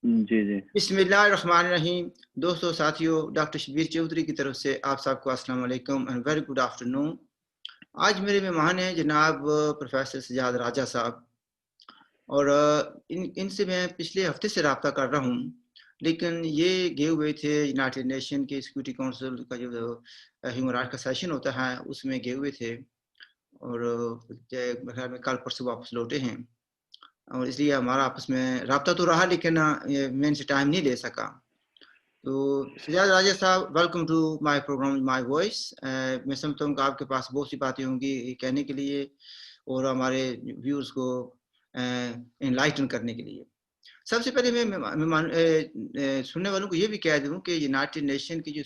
جی جی بسم اللہ الرحمن الرحیم. دوستو ساتھیو، ڈاکٹر شبیر چودھری کی طرف سے آپ سب کو السلام علیکم اینڈ ویری گڈ آفٹرنون. آج میرے مہمان ہیں جناب پروفیسر سجاد راجہ صاحب، اور ان سے میں پچھلے ہفتے سے رابطہ کر رہا ہوں، لیکن یہ گئے ہوئے تھے یونائٹڈ نیشن کے سیکورٹی کونسل کا جو ہیومن رائٹ کا سیشن ہوتا ہے اس میں گئے ہوئے تھے، اور خیال میں کل پرسوں واپس لوٹے ہیں، اور اس لیے ہمارا آپس میں رابطہ تو رہا لیکن میں ان سے ٹائم نہیں لے سکا. تو سجاد راجہ صاحب، welcome to my program my voice. میں سمجھتا ہوں کہ آپ کے پاس بہت سی باتیں ہوں گی کہنے کے لیے اور ہمارے ویورز کو انلائٹن کرنے کے لیے. سب سے پہلے میں سننے والوں کو یہ بھی کہہ دوں کہ یونائٹڈ نیشن کی جو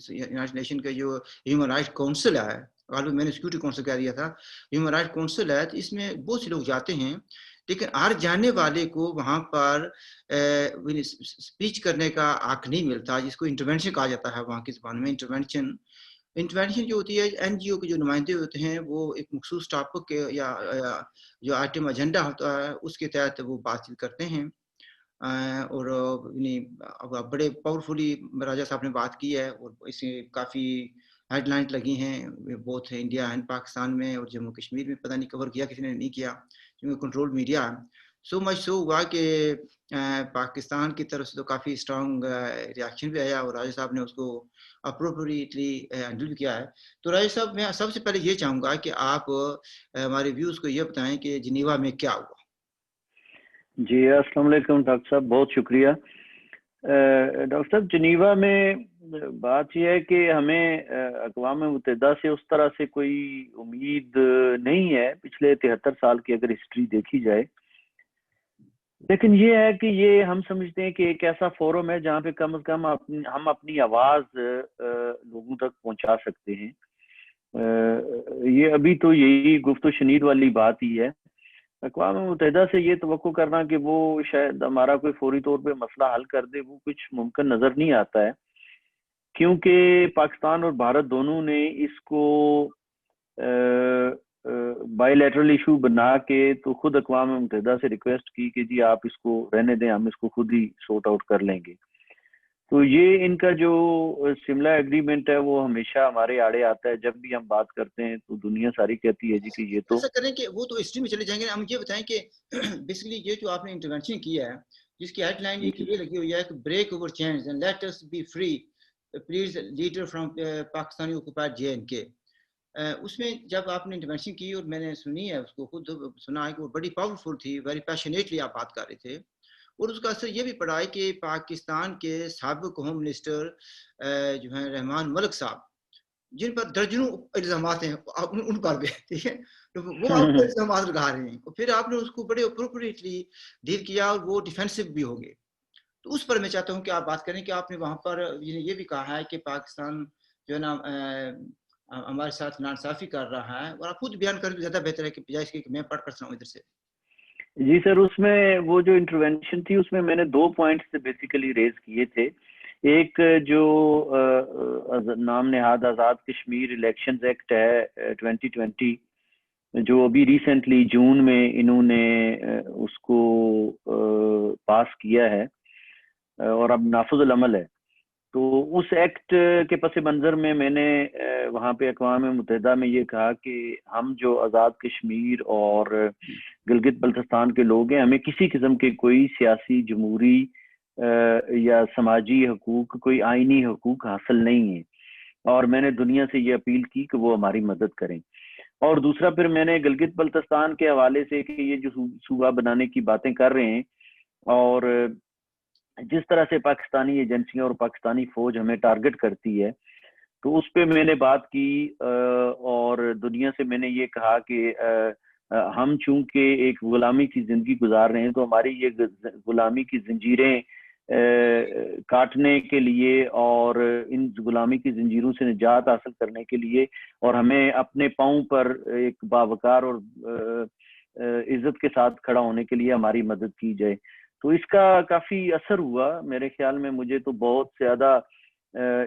یونائٹڈ نیشن کا جو ہیومن رائٹ کونسل ہے، غالباً میں نے سیکورٹی کونسل کہہ دیا تھا، ہیومن رائٹ کونسل ہے، اس میں بہت سے لوگ جاتے ہیں، لیکن ہر جانے والے کو وہاں پر اسپیچ کرنے کا حق نہیں ملتا، جس کو انٹرونشن کہا جاتا ہے وہاں کی زبان میں. انٹرونشن جو ہوتی ہے، این جی او کے جو نمائندے ہوتے ہیں وہ ایک مخصوص ٹاپک یا جو آئٹم ایجنڈا ہوتا ہے اس کے تحت وہ بات چیت کرتے ہیں، اور بڑے پاورفلی راجہ صاحب نے بات کی ہے، اور اس میں کافی ہیڈ لائنز لگی ہیں بہت انڈیا اینڈ پاکستان میں، اور جموں کشمیر میں پتہ نہیں کور کیا کسی نے نہیں کیا کیونکہ کنٹرول میڈیا ہے. سو مچ سو ہوا کہ پاکستان کی طرف سے تو کافی اسٹرانگ ریاکشن بھی آیا، اور راجہ صاحب نے اس کو اپروپریٹلی ہینڈل بھی کیا ہے. تو راجہ صاحب، میں سب سے پہلے یہ چاہوں گا کہ آپ ہمارے ویوز کو یہ بتائیں کہ جنیوا میں کیا ہوا. جی السلام علیکم ڈاکٹر صاحب، بہت شکریہ. ڈاکٹر صاحب، جنیوا میں بات یہ ہے کہ ہمیں اقوام متحدہ سے اس طرح سے کوئی امید نہیں ہے پچھلے 73 سال کی اگر ہسٹری دیکھی جائے، لیکن یہ ہے کہ یہ ہم سمجھتے ہیں کہ ایک ایسا فورم ہے جہاں پہ کم از کم ہم اپنی آواز لوگوں تک پہنچا سکتے ہیں. یہ ابھی تو یہی گفت و شنید والی بات ہی ہے. اقوام متحدہ سے یہ توقع کرنا کہ وہ شاید ہمارا کوئی فوری طور پہ مسئلہ حل کر دے، وہ کچھ ممکن نظر نہیں آتا ہے، کیونکہ پاکستان اور بھارت دونوں نے اس کو بائی لیٹرل ایشو بنا کے تو خود اقوام متحدہ سے ریکویسٹ کی کہ جی آپ اس کو رہنے دیں، ہم اس کو خود ہی سورٹ آؤٹ کر لیں گے. تو یہ ان کا جو سملا ایگریمنٹ ہے وہ ہمیشہ ہمارے آڑے آتا ہے. جب بھی ہم بات کرتے ہیں تو دنیا ساری کہتی ہے جی کہ یہ تو ایسا کریں کہ وہ تو ہسٹری میں چلے جائیں گے. ہم یہ بتائیں کہ بیسیکلی یہ جو آپ نے انٹرونشن کیا ہے، جس کی ہیڈ لائن یہ لگی ہوئی ہے کہ break over change and let us be free please leader from Pakistani occupied J and K. اس میں جب آپ نے انٹرونشن کی اور میں نے سنی ہے، اس کو خود سنا ہے کہ وہ بڑی پاورفل تھی، ویری پیشنیٹلی آپ بات کر رہے تھے، اور اس کا اثر یہ بھی پڑا ہے کہ پاکستان کے سابق ہوم منسٹر جو ہیں رحمان ملک صاحب، جن پر درجنوں الزامات ہیں ان پر بھی، ٹھیک ہے، تو وہ آپ کو الزامات لگا رہے ہیں، اور پھر آپ نے اس کو بڑے اپروپریٹلی ڈیل کیا اور وہ ڈیفینسو بھی ہو گئے. تو اس پر میں چاہتا ہوں کہ آپ بات کریں کہ آپ نے وہاں پر یہ بھی کہا ہے کہ پاکستان جو ہے نا ہمارے ساتھ ناانصافی کر رہا ہے، اور آپ خود بیان کر زیادہ بہتر ہے کہ بجائے اس کے کہ میں پڑھ کر سناؤں ادھر سے. جی سر، اس میں وہ جو انٹرونشن تھی اس میں نے 2 پوائنٹس بیسیکلی ریز کیے تھے. ایک جو نام نہاد آزاد کشمیر الیکشنز ایکٹ ہے 2020، جو ابھی ریسنٹلی جون میں انہوں نے اس کو پاس کیا ہے اور اب نافذ العمل ہے. تو اس ایکٹ کے پس منظر میں نے وہاں پہ اقوام متحدہ میں یہ کہا کہ ہم جو آزاد کشمیر اور گلگت بلتستان کے لوگ ہیں، ہمیں کسی قسم کے کوئی سیاسی، جمہوری یا سماجی حقوق، کوئی آئینی حقوق حاصل نہیں ہیں، اور میں نے دنیا سے یہ اپیل کی کہ وہ ہماری مدد کریں. اور دوسرا پھر میں نے گلگت بلتستان کے حوالے سے کہ یہ جو صوبہ بنانے کی باتیں کر رہے ہیں اور جس طرح سے پاکستانی ایجنسیاں اور پاکستانی فوج ہمیں ٹارگٹ کرتی ہے، تو اس پہ میں نے بات کی اور دنیا سے میں نے یہ کہا کہ ہم چونکہ ایک غلامی کی زندگی گزار رہے ہیں، تو ہماری یہ غلامی کی زنجیریں کاٹنے کے لیے اور ان غلامی کی زنجیروں سے نجات حاصل کرنے کے لیے اور ہمیں اپنے پاؤں پر ایک باوقار اور عزت کے ساتھ کھڑا ہونے کے لیے ہماری مدد کی جائے. تو اس کا کافی اثر ہوا میرے خیال میں. مجھے تو بہت زیادہ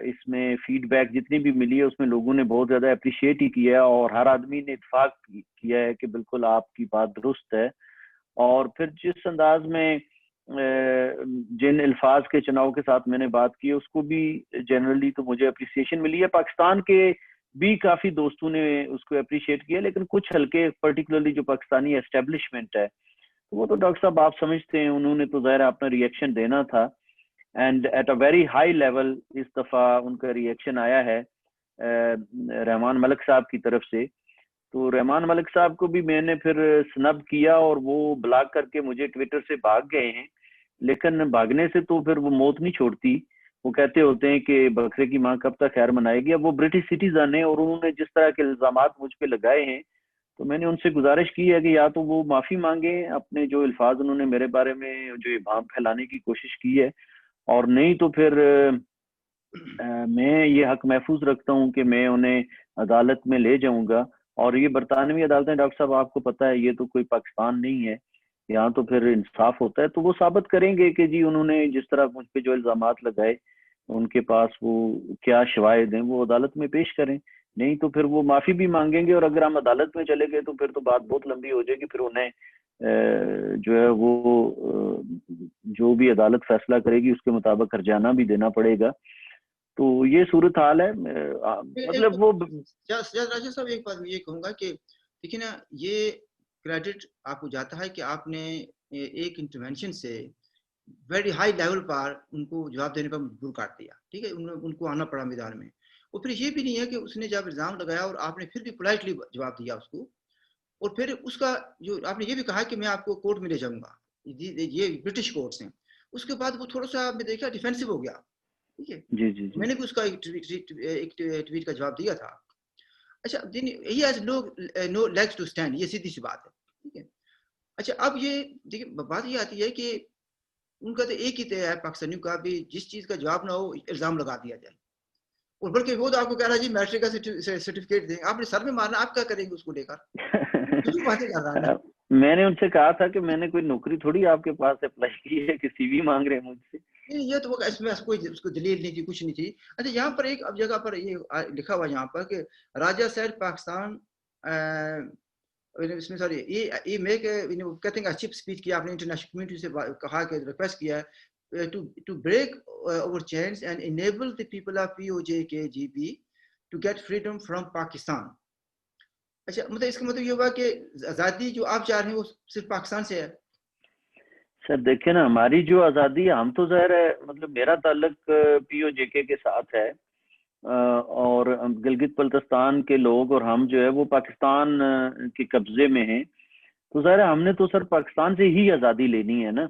اس میں فیڈ بیک جتنی بھی ملی ہے اس میں لوگوں نے بہت زیادہ اپریشیٹ ہی کیا ہے، اور ہر آدمی نے اتفاق کیا ہے کہ بالکل آپ کی بات درست ہے. اور پھر جس انداز میں جن الفاظ کے چناؤ کے ساتھ میں نے بات کی اس کو بھی جنرلی تو مجھے اپریسیشن ملی ہے. پاکستان کے بھی کافی دوستوں نے اس کو اپریشیٹ کیا, لیکن کچھ ہلکے پرٹیکولرلی جو پاکستانی اسٹیبلشمنٹ ہے وہ تو ڈاکٹر صاحب آپ سمجھتے ہیں انہوں نے تو ظاہر اپنا ریئیکشن دینا تھا, and at a very high level اس دفعہ ان کا ریئیکشن آیا ہے رحمان ملک صاحب کی طرف سے. تو رحمان ملک صاحب کو بھی میں نے پھر سنب کیا اور وہ بلاک کر کے مجھے ٹویٹر سے بھاگ گئے ہیں, لیکن بھاگنے سے تو پھر وہ موت نہیں چھوڑتی. وہ کہتے ہوتے ہیں کہ بکرے کی ماں کب تک خیر منائے گی. اب وہ برٹش سٹیزن ہیں اور انہوں نے جس طرح کے الزامات مجھ پہ لگائے ہیں تو میں نے ان سے گزارش کی ہے کہ یا تو وہ معافی مانگیں اپنے جو الفاظ انہوں نے میرے بارے میں جو ابہام پھیلانے کی کوشش کی ہے, اور نہیں تو پھر میں یہ حق محفوظ رکھتا ہوں کہ میں انہیں عدالت میں لے جاؤں گا. اور یہ برطانوی عدالتیں ڈاکٹر صاحب آپ کو پتہ ہے یہ تو کوئی پاکستان نہیں ہے, یہاں تو پھر انصاف ہوتا ہے. تو وہ ثابت کریں گے کہ جی انہوں نے جس طرح مجھ پہ جو الزامات لگائے ان کے پاس وہ کیا شواہد ہیں وہ عدالت میں پیش کریں. نہیں تو پھر وہ معافی بھی مانگیں گے, اور اگر ہم عدالت میں چلے گئے تو پھر تو بات بہت لمبی ہو جائے گی. پھر انہیں جو ہے وہ جو بھی عدالت فیصلہ کرے گی اس کے مطابق ہرجانہ بھی دینا پڑے گا. تو یہ صورتحال ہے. مطلب وہ راجہ صاحب ایک بات میں یہ کہوں گا کہ دیکھیں نا, یہ کریڈٹ آپ کو جاتا ہے کہ آپ نے ایک انٹرونشن سے ویری ہائی لیول پر ان کو جواب دینے پر مجبور کر دیا. ٹھیک ہے, ان کو آنا پڑا میدان میں. اور پھر یہ بھی نہیں ہے کہ اس نے جب الزام لگایا اور آپ نے پھر بھی پولائٹلی جواب دیا اس کو, اور پھر اس کا جو آپ نے یہ بھی کہا کہ میں آپ کو کورٹ میں لے جاؤں گا, یہ برٹش کورٹس ہیں. اس کے بعد وہ تھوڑا سا آپ نے دیکھا ڈیفینسو ہو گیا. ٹھیک ہے, جی جی میں نے بھی اس کا ایک ٹویٹ کا جواب دیا تھا. اچھا, he has no legs to stand, یہ سیدھی سی بات ہے. ٹھیک ہے, اچھا اب یہ دیکھیں بات یہ آتی ہے کہ ان کا تو ایک ہی طے ہے پاکستانیوں کا بھی, جس چیز کا جواب نہ ہو الزام لگا دیا جائے. اور بلکہ وہ تو آپ کو کہہ رہا ہے جی میٹرک کا سرٹیفکیٹ دیں, آپ نے سر میں مارنا, آپ کیا کریں گے اس کو لے کر؟ باتیں کر رہا ہے. میں نے ان سے کہا تھا کہ میں نے کوئی نوکری تھوڑی آپ کے پاس اپلائی کی ہے کہ سی وی مانگ رہے ہیں مجھ سے. یہ تو اس میں کوئی اس کو دلیل نہیں تھی, کچھ نہیں تھی. اچھا, یہاں پر ایک اب جگہ پر یہ لکھا ہوا یہاں پر کہ راجہ سیڈ پاکستان اس میں سوری یہ میک کہتے ہیں اچھی اسپیچ کیا آپ نے, انٹرنیشنل کمیونٹی سے کہا کہ ریکویسٹ کیا ہے to break our chains and enable the people of POJKGB to get freedom from Pakistan. اچھا, مطلب اس کا مطلب یہ ہوا کہ آزادی جو آپ چاہ رہے ہیں وہ صرف پاکستان سے ہے. سر دیکھیں نا, ہماری جو آزادی, ہم تو ظاہر ہے مطلب میرا تعلق پی او جے کے ساتھ ہے, اور گلگت بلتستان کے لوگ اور ہم جو ہے وہ پاکستان کے قبضے میں ہیں. تو ظاہر ہے ہم نے تو سر پاکستان سے ہی آزادی لینی ہے نا.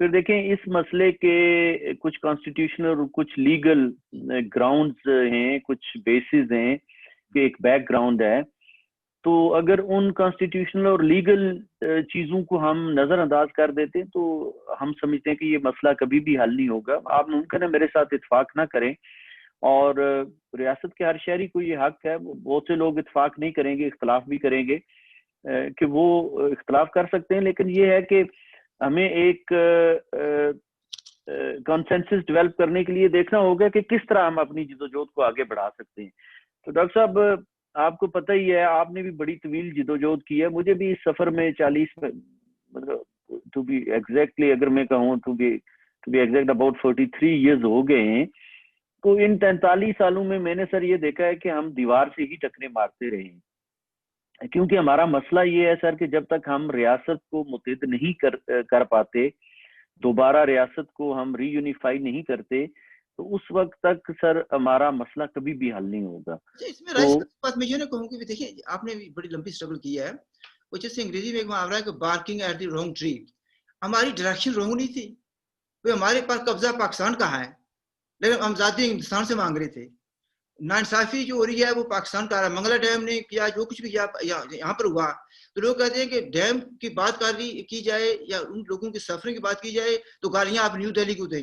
پھر دیکھیں اس مسئلے کے کچھ کانسٹیٹیوشنل اور کچھ لیگل گراؤنڈز ہیں, کچھ بیسز ہیں, کہ ایک بیک گراؤنڈ ہے. تو اگر ان کانسٹیٹیوشنل اور لیگل چیزوں کو ہم نظر انداز کر دیتے تو ہم سمجھتے ہیں کہ یہ مسئلہ کبھی بھی حل نہیں ہوگا. آپ ممکن ہے میرے ساتھ اتفاق نہ کریں, اور ریاست کے ہر شہری کو یہ حق ہے, بہت سے لوگ اتفاق نہیں کریں گے, اختلاف بھی کریں گے, کہ وہ اختلاف کر سکتے ہیں, لیکن یہ ہے کہ ہمیں ایک کنسنسس ڈیولپ کرنے کے لیے دیکھنا ہوگا کہ کس طرح ہم اپنی جدوجہد کو آگے بڑھا سکتے ہیں. تو ڈاکٹر صاحب آپ کو پتہ ہی ہے, آپ نے بھی بڑی طویل جدوجہد کی ہے, مجھے بھی اس سفر میں 40 مطلب ٹو بی ایگزیکٹلی اگر میں کہوں to be exact about 43 years ہو گئے ہیں. تو ان 43 سالوں میں نے سر یہ دیکھا ہے کہ ہم دیوار سے ہی ٹکرے مارتے رہے ہیں, کیونکہ ہمارا مسئلہ یہ ہے سر کہ جب تک ہم ریاست کو متحد نہیں کر پاتے, دوبارہ ریاست کو ہم ری یونیفائی نہیں کرتے, تو اس وقت تک سر ہمارا مسئلہ کبھی بھی حل نہیں ہوگا. اس میں رائس بات میں یہ نہ کہوں کہ دیکھیں آپ نے بڑی لمبی اسٹرگل کی ہے, وہ جیسے انگریزی میں ایک محاورہ ہے کہ barking at the wrong tree. ہماری ڈائریکشن رانگ نہیں تھی, ہمارے پاس قبضہ پاکستان کا ہے لیکن ہم آزادی ہندوستان سے مانگ رہے تھے. ناانصافی جو ہو رہی ہے وہ پاکستان کا رہا ہے. منگلا ڈیم نے کیا جو کچھ بھی یہاں پر ہوا, تو لوگ کہتے ہیں کہ ڈیم کی بات کی جائے یا ان لوگوں کی سفرنگ کی بات کی جائے تو گالیاں آپ نیو دہلی کو دیں.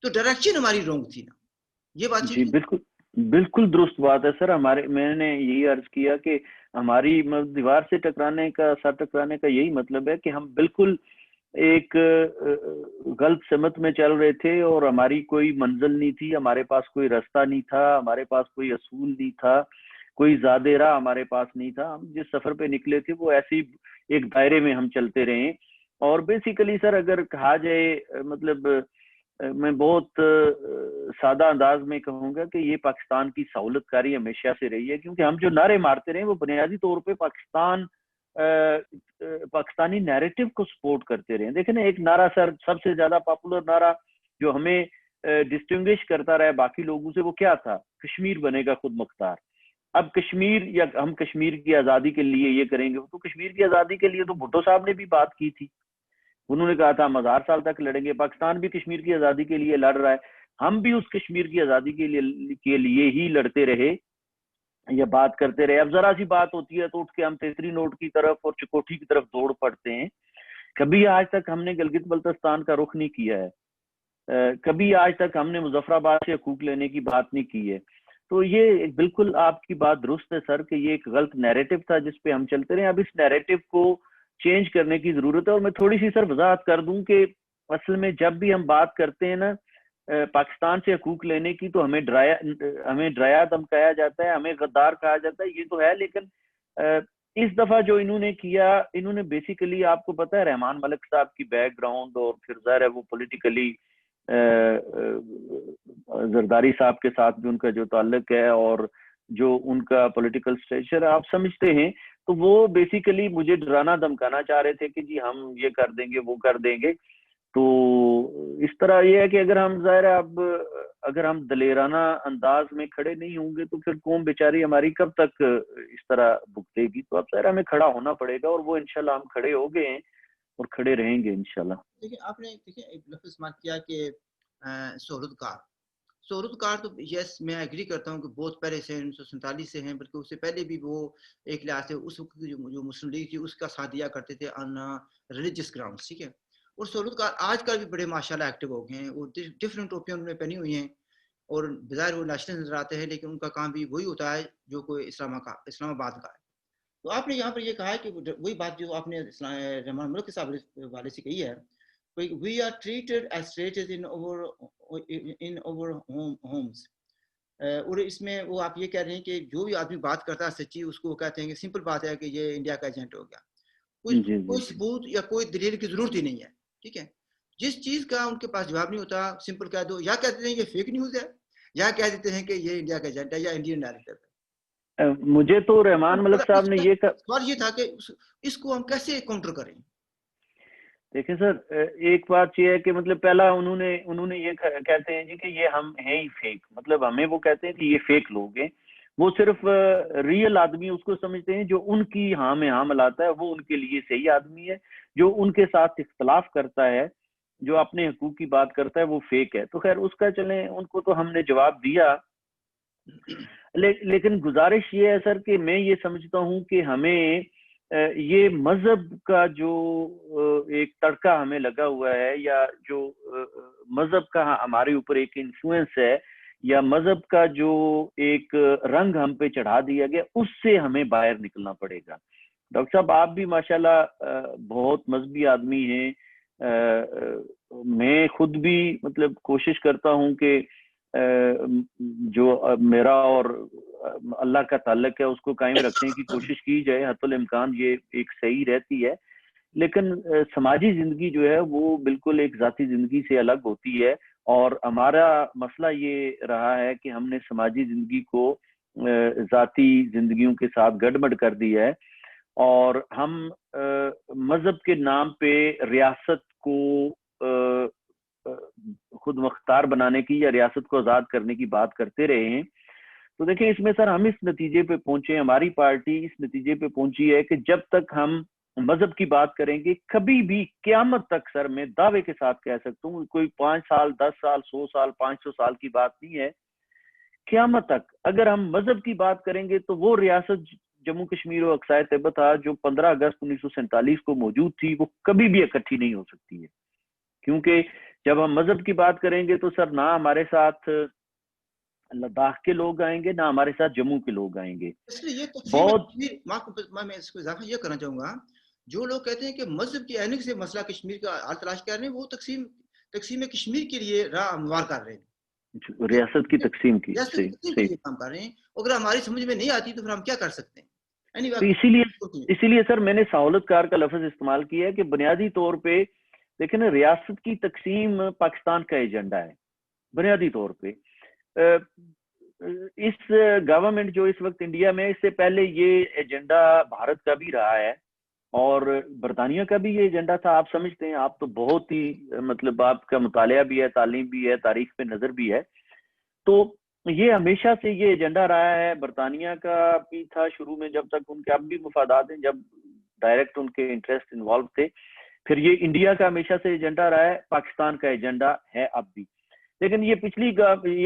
تو ڈائریکشن ہماری رانگ تھی نا, یہ بات جی بالکل درست بات ہے سر. ہمارے میں نے یہی عرض کیا کہ ہماری دیوار سے سر ٹکرانے کا یہی مطلب ہے کہ ہم بالکل ایک غلط سمت میں چل رہے تھے, اور ہماری کوئی منزل نہیں تھی, ہمارے پاس کوئی راستہ نہیں تھا, ہمارے پاس کوئی اصول نہیں تھا, کوئی زیادہ راہ ہمارے پاس نہیں تھا. ہم جس سفر پہ نکلے تھے وہ ایسی ایک دائرے میں ہم چلتے رہے, اور بیسیکلی سر اگر کہا جائے مطلب میں بہت سادہ انداز میں کہوں گا کہ یہ پاکستان کی سہولت کاری ہمیشہ سے رہی ہے، کیونکہ ہم جو نعرے مارتے رہے وہ بنیادی طور پہ پاکستانی نیریٹو کو سپورٹ کرتے رہے. دیکھیں نا، ایک نعرہ سر سب سے زیادہ پاپولر نعرہ جو ہمیں ڈسٹنگوش کرتا رہا ہے باقی لوگوں سے، وہ کیا تھا؟ کشمیر بنے گا خود مختار. اب کشمیر، یا ہم کشمیر کی آزادی کے لیے یہ کریں گے، تو کشمیر کی آزادی کے لیے تو بھٹو صاحب نے بھی بات کی تھی، انہوں نے کہا تھا ہم 1000 سال تک لڑیں گے. پاکستان بھی کشمیر کی آزادی کے لیے لڑ رہا ہے، ہم بھی اس کشمیر کی آزادی کے لیے ہی لڑتے رہے یا بات کرتے رہے. اب ذرا سی بات ہوتی ہے تو اٹھ کے ہم تیتری نوٹ کی طرف اور چکوٹھی کی طرف دوڑ پڑتے ہیں. کبھی آج تک ہم نے گلگت بلتستان کا رخ نہیں کیا ہے، کبھی آج تک ہم نے مظفر آباد سے حقوق لینے کی بات نہیں کی ہے. تو یہ بالکل آپ کی بات درست ہے سر کہ یہ ایک غلط نیریٹو تھا جس پہ ہم چلتے رہے. اب اس نیریٹو کو چینج کرنے کی ضرورت ہے. اور میں تھوڑی سی سر وضاحت کر دوں کہ اصل میں جب بھی ہم بات کرتے ہیں نا پاکستان سے حقوق لینے کی، تو ہمیں ڈرایا دھمکایا جاتا ہے، ہمیں غدار کہا جاتا ہے. یہ تو ہے، لیکن اس دفعہ جو انہوں نے کیا، انہوں نے بیسیکلی، آپ کو پتا ہے رحمان ملک صاحب کی بیک گراؤنڈ، اور پھر ظاہر ہے وہ پولیٹیکلی زرداری صاحب کے ساتھ بھی ان کا جو تعلق ہے اور جو ان کا پولیٹیکل اسٹیچر آپ سمجھتے ہیں، تو وہ بیسیکلی مجھے ڈرانا دھمکانا چاہ رہے تھے کہ جی ہم یہ کر دیں گے، وہ کر دیں گے. تو اس طرح یہ ہے کہ اگر ہم ظاہر ہے اب اگر ہم دلیرانہ انداز میں کھڑے نہیں ہوں گے تو پھر قوم بیچاری ہماری کب تک اس طرح بھگتے گی. تو اب ظاہر ہمیں کھڑا ہونا پڑے گا، اور وہ انشاءاللہ ہم کھڑے ہو گئے ہیں اور کھڑے رہیں گے انشاءاللہ. دیکھیں آپ نے ایک لفظ استعمال کیا کہ سہولت کار تو یس میں ایگری کرتا ہوں کہ بہت پہلے سے 1947 سے ہیں، بلکہ اس سے پہلے بھی وہ ایک لحاظ سے اس وقت جو مسلم لیگ تھی اس کا ساتھ دیا کرتے تھے آن ریلیجس گراؤنڈس، ٹھیک ہے. اور سہولت کار آج کل بھی بڑے ماشاءاللہ ایکٹیو ہو گئے ہیں، وہ ڈفرینٹ ٹوپیاں انہوں نے پہنی ہوئی ہیں اور بظاہر وہ نیشنل نظر آتے ہیں، لیکن ان کا کام بھی وہی ہوتا ہے جو کوئی اسلام آباد کا ہے. تو آپ نے یہاں پر یہ کہا ہے کہ وہی بات جو آپ نے رحمان ملک صاحب والے سے کہی ہے، we are treated as traitors in our homes. اور اس میں وہ آپ یہ کہہ رہے ہیں کہ جو بھی آدمی بات کرتا ہے سچی، اس کو وہ کہتے ہیں کہ سمپل بات ہے کہ یہ انڈیا کا ایجنٹ ہو گیا، کوئی ثبوت یا کوئی دلیل کی ضرورت ہی نہیں ہے. ٹھیک ہے، جس چیز کا ان کے پاس جواب نہیں ہوتا سمپل کہہ دو، یا کہتے ہیں یہ فیک نیوز ہے، یا کہہ دیتے ہیں کہ یہ انڈیا کا ایجنٹ ہے یا انڈین ڈائریکٹر ہے. مجھے تو رحمان ملک صاحب نے سوال یہ تھا کہ اس کو ہم کیسے کاؤنٹر کریں. دیکھیں سر، ایک بات یہ ہے کہ مطلب پہلا انہوں نے یہ کہتے ہیں جی کہ یہ ہم ہیں ہی فیک، مطلب ہمیں وہ کہتے ہیں کہ یہ فیک لوگ ہیں. وہ صرف ریئل آدمی اس کو سمجھتے ہیں جو ان کی ہاں میں ہاں ملاتا ہے، وہ ان کے لیے صحیح آدمی ہے. جو ان کے ساتھ اختلاف کرتا ہے، جو اپنے حقوق کی بات کرتا ہے، وہ فیک ہے. تو خیر اس کا چلیں، ان کو تو ہم نے جواب دیا. لیکن گزارش یہ ہے سر کہ میں یہ سمجھتا ہوں کہ ہمیں یہ مذہب کا جو ایک تڑکا ہمیں لگا ہوا ہے، یا جو مذہب کا ہمارے اوپر ایک انفلوئنس ہے، یا مذہب کا جو ایک رنگ ہم پہ چڑھا دیا گیا، اس سے ہمیں باہر نکلنا پڑے گا. ڈاکٹر صاحب آپ بھی ماشاءاللہ بہت مذہبی آدمی ہیں. میں خود بھی مطلب کوشش کرتا ہوں کہ جو میرا اور اللہ کا تعلق ہے اس کو قائم رکھنے کی کوشش کی جائے، حتی الامکان یہ ایک صحیح رہتی ہے. لیکن سماجی زندگی جو ہے وہ بالکل ایک ذاتی زندگی سے الگ ہوتی ہے، اور ہمارا مسئلہ یہ رہا ہے کہ ہم نے سماجی زندگی کو ذاتی زندگیوں کے ساتھ گڑبڑ کر دیا ہے، اور ہم مذہب کے نام پہ ریاست کو خود مختار بنانے کی یا ریاست کو آزاد کرنے کی بات کرتے رہے ہیں. تو دیکھیں اس میں سر ہم اس نتیجے پہ پہنچے، ہماری پارٹی اس نتیجے پہ پہنچی ہے کہ جب تک ہم مذہب کی بات کریں گے، کبھی بھی قیامت تک سر میں دعوے کے ساتھ کہہ سکتا ہوں، کوئی 5 سال 10 سال 100 سال 500 سال کی بات نہیں ہے، قیامت تک اگر ہم مذہب کی بات کریں گے تو وہ ریاست جموں کشمیر و اقصی تبت جو 15 اگست 1947 کو موجود تھی، وہ کبھی بھی اکٹھی نہیں ہو سکتی ہے. کیونکہ جب ہم مذہب کی بات کریں گے تو سر نہ ہمارے ساتھ لداخ کے لوگ آئیں گے، نہ ہمارے ساتھ جموں کے لوگ آئیں گے. میں اس کو اضافہ یہ کرنا چاہوں گا، جو لوگ کہتے ہیں کہ مذہب کی اینک سے مسئلہ کشمیر کا حل تلاش کر رہے ہیں، وہ تقسیم کشمیر کے لیے راہ ہموار کر رہے ہیں، ریاست کی تقسیم کی کام کر رہے ہیں. اگر ہماری سمجھ میں نہیں آتی تو پھر ہم کیا کر سکتے ہیں؟ تو اسی لیے سر میں نے سہولت کار کا لفظ استعمال کیا ہے کہ بنیادی طور پہ دیکھیں نا، ریاست کی تقسیم پاکستان کا ایجنڈا ہے بنیادی طور پہ. اس گورنمنٹ جو اس وقت انڈیا میں، اس سے پہلے یہ ایجنڈا بھارت کا بھی رہا ہے اور برطانیہ کا بھی یہ ایجنڈا تھا. آپ سمجھتے ہیں، آپ تو بہت ہی مطلب آپ کا مطالعہ بھی ہے، تعلیم بھی ہے، تاریخ پہ نظر بھی ہے. تو یہ ہمیشہ سے یہ ایجنڈا رہا ہے. برطانیہ کا بھی تھا شروع میں، جب تک ان کے اب بھی مفادات ہیں، جب ڈائریکٹ ان کے انٹرسٹ انوالو تھے. پھر یہ انڈیا کا ہمیشہ سے ایجنڈا رہا ہے، پاکستان کا ایجنڈا ہے اب بھی. لیکن یہ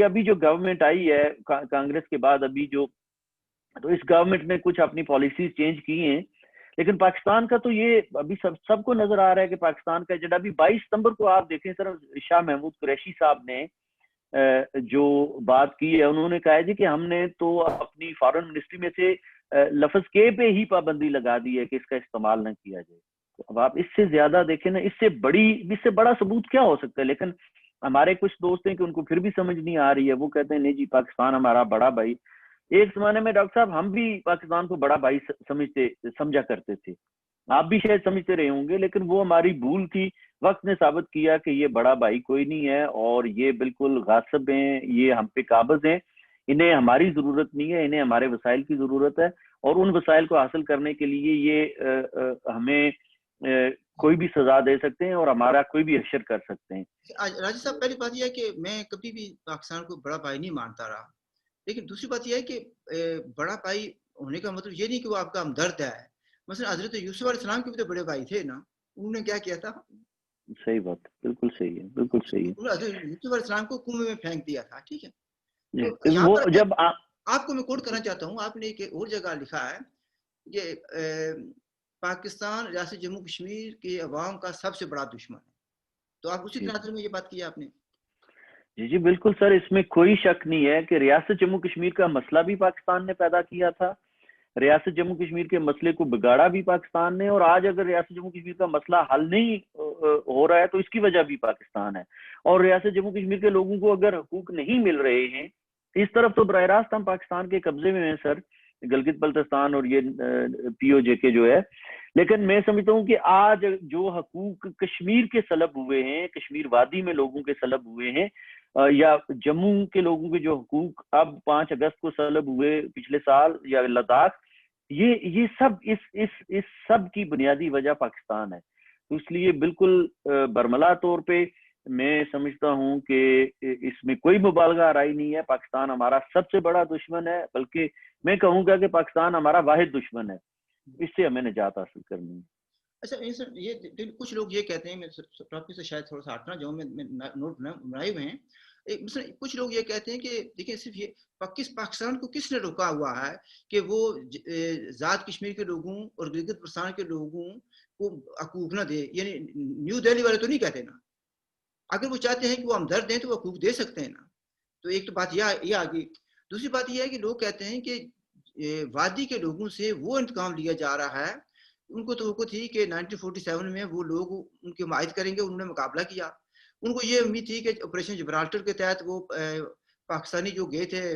ابھی جو گورنمنٹ آئی ہے کانگریس کے بعد، ابھی جو، تو اس گورنمنٹ نے کچھ اپنی پالیسیز چینج کی ہیں. لیکن پاکستان کا تو یہ ابھی سب کو نظر آ رہا ہے کہ پاکستان کا ایجنڈا ابھی 22 ستمبر کو آپ دیکھیں سر، شاہ محمود قریشی صاحب نے جو بات کی ہے، انہوں نے کہا ہے جی کہ ہم نے تو اپنی فارن منسٹری میں سے لفظ کے پہ ہی پابندی لگا دی ہے کہ اس کا استعمال نہ کیا جائے. تو اب آپ اس سے زیادہ دیکھیں نا، اس سے بڑا ثبوت کیا ہو سکتا ہے؟ لیکن ہمارے کچھ دوست ہیں کہ ان کو پھر بھی سمجھ نہیں آ رہی ہے. وہ کہتے ہیں نہیں جی پاکستان ہمارا بڑا بھائی. ایک زمانے میں ڈاکٹر صاحب ہم بھی پاکستان کو بڑا بھائی سمجھا کرتے تھے، آپ بھی شاید سمجھتے رہے ہوں گے، لیکن وہ ہماری بھول تھی. وقت نے ثابت کیا کہ یہ بڑا بھائی کوئی نہیں ہے اور یہ بالکل غاصب ہیں، یہ ہم پہ قابض ہیں. انہیں ہماری ضرورت نہیں ہے، انہیں ہمارے وسائل کی ضرورت ہے، اور ان وسائل کو حاصل کرنے کے لیے یہ ہمیں کوئی بھی سزا دے سکتے ہیں اور ہمارا کوئی بھی حشر کر سکتے ہیں. راجہ صاحب، پہلی بات یہ ہے کہ میں کبھی بھی پاکستان کو بڑا بھائی نہیں مانتا رہا. لیکن دوسری بات یہ ہے کہ بڑا بھائی ہونے کا مطلب یہ نہیں کہ وہ آپ کا ہمدرد ہے. مثلا حضرت یوسف علیہ السلام کے بھی تو بڑے بھائی تھے نا، انہوں نے کیا کیا تھا؟ صحیح بات، بالکل صحیح ہے، بالکل صحیح ہے. حضرت یوسف علیہ السلام کو کنویں میں پھینک دیا تھا، ٹھیک ہے. تو یہاں وہ پر جب آپ کو میں کوٹ کرنا چاہتا ہوں، آپ نے ایک اور جگہ لکھا ہے کہ پاکستان ریاست جموں کشمیر کے عوام کا سب سے بڑا دشمن ہے. تو آپ اسی تناظر میں یہ بات کی آپ نے. جی بالکل سر، اس میں کوئی شک نہیں ہے کہ ریاست جموں کشمیر کا مسئلہ بھی پاکستان نے پیدا کیا تھا. ریاست جموں کشمیر کے مسئلے کو بگاڑا بھی پاکستان نے، اور آج اگر ریاست جموں کشمیر کا مسئلہ حل نہیں ہو رہا ہے تو اس کی وجہ بھی پاکستان ہے. اور ریاست جموں کشمیر کے لوگوں کو اگر حقوق نہیں مل رہے ہیں، اس طرف تو براہ راست ہم پاکستان کے قبضے میں ہیں سر، گلگت بلتستان اور یہ پی او جے کے جو ہے. لیکن میں سمجھتا ہوں کہ آج جو حقوق کشمیر کے سلب ہوئے ہیں، کشمیر وادی میں لوگوں کے سلب ہوئے ہیں، یا جموں کے لوگوں کے جو حقوق اب 5 اگست کو سلب ہوئے پچھلے سال، یا لداخ، یہ سب اس سب کی بنیادی وجہ پاکستان ہے. تو اس لیے بالکل برملا طور پہ میں سمجھتا ہوں کہ اس میں کوئی مبالغہ آرائی نہیں ہے. پاکستان ہمارا سب سے بڑا دشمن ہے، بلکہ میں کہوں گا کہ پاکستان ہمارا واحد دشمن ہے. اس سے ہمیں نجات حاصل کرنی ہے. اچھا سر، یہ کچھ لوگ یہ کہتے ہیں، میں ٹاپک سے شاید تھوڑا سا ہٹنا جاؤں، میں نوٹ بنائے ہوئے ہیں. مثلا کچھ لوگ یہ کہتے ہیں کہ دیکھیں، صرف یہ پاکستان کو کس نے روکا ہوا ہے کہ وہ ذات کشمیر کے لوگوں اور گلگت بلتستان کے لوگوں کو حقوق نہ دے. یعنی نیو دہلی والے تو نہیں کہتے نا، اگر وہ چاہتے ہیں کہ وہ ہمدرد ہیں تو وہ حقوق دے سکتے ہیں نا. تو ایک تو بات یہ آ گئی. دوسری بات یہ ہے کہ لوگ کہتے ہیں کہ وادی کے لوگوں سے وہ انتقام لیا جا رہا ہے. ان کو توقع تھی کہ 1947 میں وہ لوگ ان کی حمایت کریں گے، انہوں نے مقابلہ کیا. ان کو یہ امید تھی کہ آپریشن جبرالٹر کے تحت وہ پاکستانی جو گئے تھے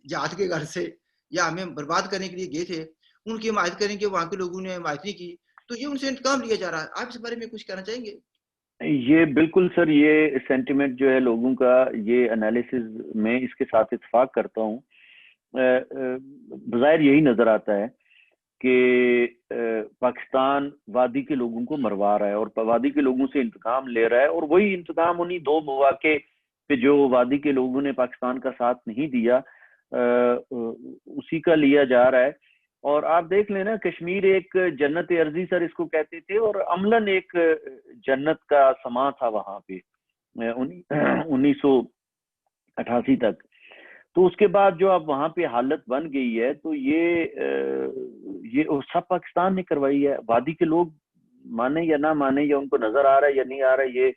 جہاد کے گھر سے یا ہمیں برباد کرنے کے لیے گئے تھے، ان کی حمایت کریں گے. وہاں کے لوگوں نے حمایت نہیں کی، تو یہ ان سے انتقام لیا جا رہا ہے. آپ اس بارے میں کچھ کہنا چاہیں گے؟ یہ بالکل سر، یہ سینٹیمنٹ جو ہے لوگوں کا، یہ انالیسز میں اس کے ساتھ اتفاق کرتا ہوں. بظاہر یہی نظر آتا ہے کہ پاکستان وادی کے لوگوں کو مروا رہا ہے اور وادی کے لوگوں سے انتقام لے رہا ہے، اور وہی انتقام انہی 2 مواقع پہ جو وادی کے لوگوں نے پاکستان کا ساتھ نہیں دیا اسی کا لیا جا رہا ہے. اور آپ دیکھ لیں نا، کشمیر ایک جنت ارضی سر اس کو کہتے تھے، اور عملاً ایک جنت کا سما تھا وہاں پہ 1988 تک. تو اس کے بعد جو اب وہاں پہ حالت بن گئی ہے، تو یہ سب پاکستان نے کروائی ہے. وادی کے لوگ مانے یا نہ مانے، یا ان کو نظر آ رہا ہے یا نہیں آ رہا ہے، یہ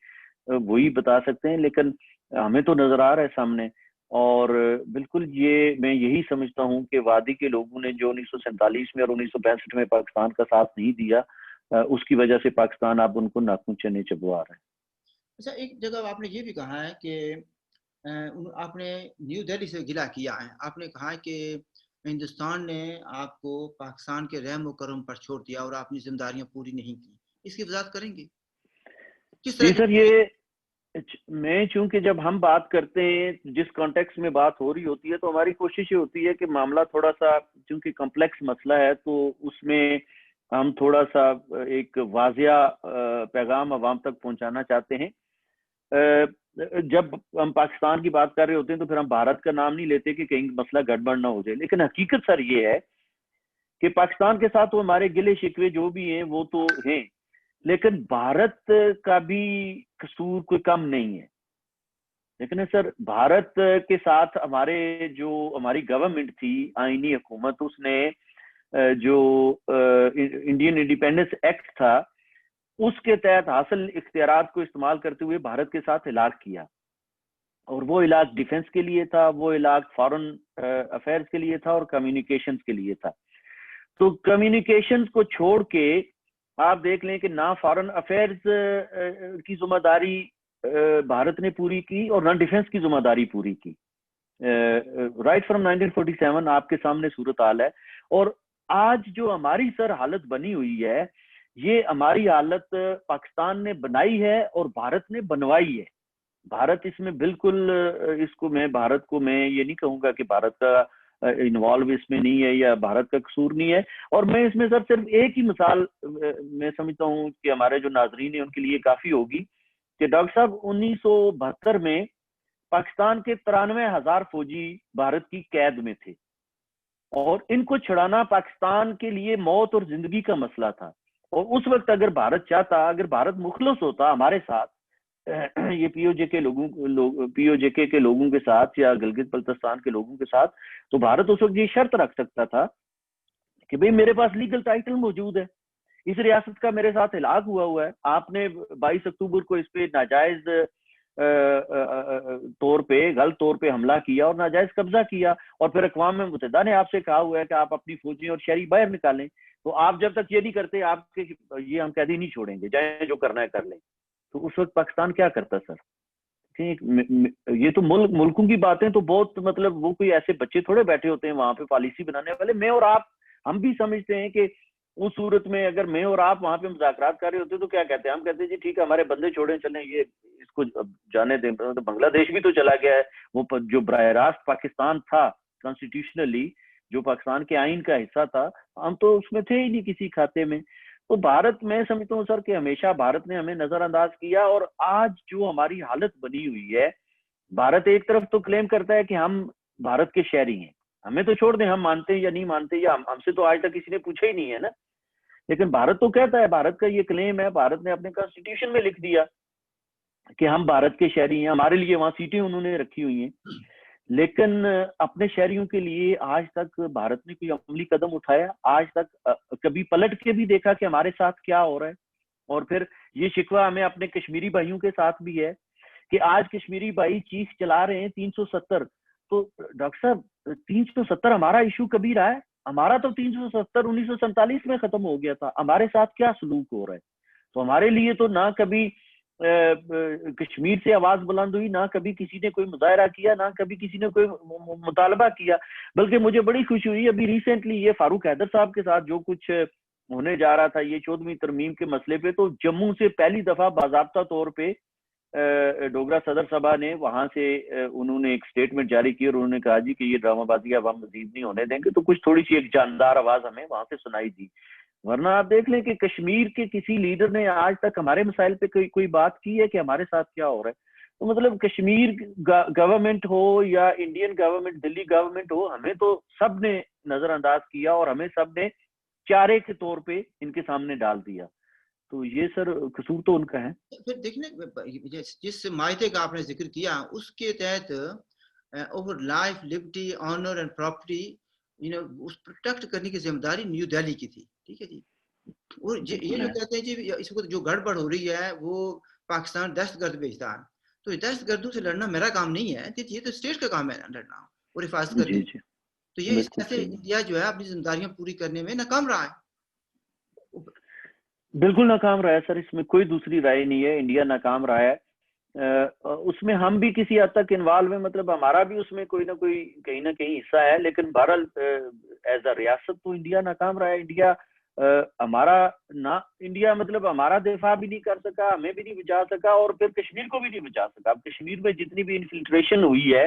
وہی بتا سکتے ہیں، لیکن ہمیں تو نظر آ رہا ہے سامنے. اور بالکل یہ میں یہی سمجھتا ہوں کہ وادی کے لوگوں نے جو 1947 میں اور 1965 میں پاکستان کا ساتھ نہیں دیا، اس کی وجہ سے پاکستان اب ان کو ناخن چنے چبوا رہا ہے. اچھا، ایک جگہ آپ نے یہ بھی کہا ہے کہ آپ نے نیو دہلی سے گلہ کیا ہے. آپ نے کہا ہے کہ ہندوستان نے آپ کو پاکستان کے رحم و کرم پر چھوڑ دیا اور اپنی ذمہ داریاں پوری نہیں کی، اس کی وضاحت کریں گے کس طرح جی کی؟ سر، یہ میں چونکہ جب ہم بات کرتے ہیں جس کانٹیکس میں بات ہو رہی ہوتی ہے تو ہماری کوشش یہ ہوتی ہے کہ معاملہ تھوڑا سا چونکہ کمپلیکس مسئلہ ہے تو اس میں ہم تھوڑا سا ایک واضح پیغام عوام تک پہنچانا چاہتے ہیں. جب ہم پاکستان کی بات کر رہے ہوتے ہیں تو پھر ہم بھارت کا نام نہیں لیتے کہ کہیں مسئلہ گڑبڑ نہ ہو جائے، لیکن حقیقت سر یہ ہے کہ پاکستان کے ساتھ وہ ہمارے گلے شکوے جو بھی ہیں وہ تو ہیں، لیکن بھارت کا بھی قصور کوئی کم نہیں ہے. لیکن سر بھارت کے ساتھ ہماری گورنمنٹ تھی، آئینی حکومت، اس نے جو انڈین انڈیپینڈنس ایکٹ تھا اس کے تحت حاصل اختیارات کو استعمال کرتے ہوئے بھارت کے ساتھ علاج کیا، اور وہ علاج ڈیفنس کے لیے تھا، وہ علاج فارن افیئرز کے لیے تھا اور کمیونیکیشنز کے لیے تھا. تو کمیونیکیشنز کو چھوڑ کے آپ دیکھ لیں کہ نہ فارن افیئرز کی ذمہ داری بھارت نے پوری کی اور نہ ڈیفنس کی ذمہ داری پوری کی. رائٹ فرام 1947 آپ کے سامنے صورتحال ہے. اور آج جو ہماری سر حالت بنی ہوئی ہے، یہ ہماری حالت پاکستان نے بنائی ہے اور بھارت نے بنوائی ہے. بھارت اس میں بالکل بھارت کو میں یہ نہیں کہوں گا کہ بھارت کا انوالو اس میں نہیں ہے یا بھارت کا قصور نہیں ہے. اور میں اس میں سر صرف ایک ہی مثال میں سمجھتا ہوں کہ ہمارے جو ناظرین ہیں ان کے لیے کافی ہوگی کہ ڈاکٹر صاحب 1972 میں پاکستان کے 93,000 فوجی بھارت کی قید میں تھے، اور ان کو چھڑانا پاکستان کے لیے موت اور زندگی کا مسئلہ تھا. اور اس وقت اگر بھارت چاہتا، اگر بھارت مخلص ہوتا ہمارے ساتھ، یہ پی او جے کے لوگوں کے ساتھ یا گلگت بلتستان کے لوگوں کے ساتھ، تو بھارت اس وقت یہ شرط رکھ سکتا تھا کہ بھئی میرے پاس لیگل ٹائٹل موجود ہے، اس ریاست کا میرے ساتھ ہلاک ہوا ہے، آپ نے 22 اکتوبر کو اس پہ ناجائز غلط طور پہ حملہ کیا اور ناجائز قبضہ کیا، اور پھر اقوام متحدہ نے آپ سے کہا ہوا ہے کہ آپ اپنی فوجیوں اور شہری باہر نکالیں. تو آپ جب تک یہ نہیں کرتے آپ کے یہ ہم قیدی نہیں چھوڑیں گے، جائیں جو کرنا ہے کر لیں. تو اس وقت پاکستان کیا کرتا سر؟ یہ تو ملکوں کی باتیں تو بہت مطلب وہ کوئی ایسے بچے تھوڑے بیٹھے ہوتے ہیں وہاں پہ پالیسی بنانے والے. میں اور آپ ہم بھی سمجھتے ہیں کہ اس صورت میں اگر میں اور آپ وہاں پہ مذاکرات کر رہے ہوتے تو کیا کہتے ہیں؟ ہم کہتے ہیں جی ٹھیک ہے ہمارے بندے چھوڑیں چلیں، یہ اس کو جانے دیں. تو بنگلہ دیش بھی تو چلا گیا ہے، وہ جو براہ راست پاکستان تھا کانسٹیٹیوشنلی، جو پاکستان کے آئین کا حصہ تھا، ہم تو اس میں تھے ہی نہیں کسی کھاتے میں. تو بھارت میں سمجھتا ہوں سر کہ ہمیشہ بھارت نے ہمیں نظر انداز کیا، اور آج جو ہماری حالت بنی ہوئی ہے، بھارت ایک طرف تو کلیم کرتا ہے کہ ہم بھارت کے شہری ہیں، ہمیں تو چھوڑ دیں ہم مانتے ہیں یا نہیں مانتے، یا ہم سے تو آج تک کسی نے پوچھا ہی نہیں ہے نا. لیکن بھارت تو کہتا ہے، بھارت کا یہ کلیم ہے، بھارت نے اپنے کانسٹیٹیوشن میں لکھ دیا کہ ہم بھارت کے شہری ہیں، ہمارے لیے وہاں سیٹیں انہوں نے رکھی ہوئی ہیں. لیکن اپنے شہریوں کے لیے آج تک بھارت نے کوئی عملی قدم اٹھایا؟ آج تک کبھی پلٹ کے بھی دیکھا کہ ہمارے ساتھ کیا ہو رہا ہے؟ اور پھر یہ شکوہ ہمیں اپنے کشمیری بھائیوں کے ساتھ بھی ہے کہ آج کشمیری بھائی چیخ چلا رہے ہیں 370. تو ڈاکٹر صاحب 370 ہمارا ایشو کبھی رہا ہے؟ ہمارا تو 370 1947 میں ختم ہو گیا تھا. ہمارے ساتھ کیا سلوک ہو رہا ہے؟ تو ہمارے لیے تو نہ کبھی کشمیر سے آواز بلند ہوئی، نہ کبھی کسی نے کوئی مظاہرہ کیا، نہ کبھی کسی نے کوئی مطالبہ کیا. بلکہ مجھے بڑی خوشی ہوئی ابھی ریسنٹلی یہ فاروق حیدر صاحب کے ساتھ جو کچھ ہونے جا رہا تھا یہ 14ویں ترمیم کے مسئلے پہ، تو جموں سے پہلی دفعہ باضابطہ طور پہ ڈوگرا صدر سبھا نے وہاں سے انہوں نے ایک سٹیٹمنٹ جاری کی اور انہوں نے کہا جی کہ یہ ڈرامہ بازی اب ہم مزید نہیں ہونے دیں گے. تو کچھ تھوڑی سی ایک جاندار آواز ہمیں وہاں سے سنائی دی. ورنہ آپ دیکھ لیں کہ کشمیر کے کسی لیڈر نے آج تک ہمارے مسائل پہ کوئی بات کی ہے کہ ہمارے ساتھ کیا ہو رہا ہے؟ تو مطلب کشمیر گورنمنٹ ہو یا انڈین گورنمنٹ، دلی گورنمنٹ ہو، ہمیں تو سب نے نظر انداز کیا اور ہمیں سب نے چارے کے طور پہ ان کے سامنے ڈال دیا. تو یہ سر قصور تو ان کا ہے. پھر دیکھیں جس معاہدے کا آپ نے ذکر کیا اس کے تحت over life, liberty, honour and property اس پروٹیکٹ کرنے کی ذمہ داری نیو دہلی کی تھی. ٹھیک ہے جی. اور یہ جو کہتے ہیں جی اس وقت جو گڑبڑ ہو رہی ہے وہ پاکستان دہشت گرد بھیجتا ہے، تو دہشت گردوں سے لڑنا میرا کام نہیں ہے، یہ تو اسٹیٹ کا کام ہے لڑنا اور حفاظت کرنی. تو یہ ایسے انڈیا جو ہے اپنی ذمہ داریاں پوری کرنے میں ناکام رہا ہے. بالکل ناکام رہا ہے سر، اس میں کوئی دوسری رائے نہیں ہے. انڈیا ناکام رہا ہے. اس میں ہم بھی کسی حد تک انوالو ہیں, مطلب ہمارا بھی اس میں کوئی نہ کوئی کہیں نہ کہیں حصہ ہے, لیکن بہرحال ایز اے ریاست تو انڈیا ناکام رہا ہے. انڈیا ہمارا نہ انڈیا مطلب ہمارا دفاع بھی نہیں کر سکا, ہمیں بھی نہیں بچا سکا, اور پھر کشمیر کو بھی نہیں بچا سکا. اب کشمیر میں جتنی بھی انفلٹریشن ہوئی ہے,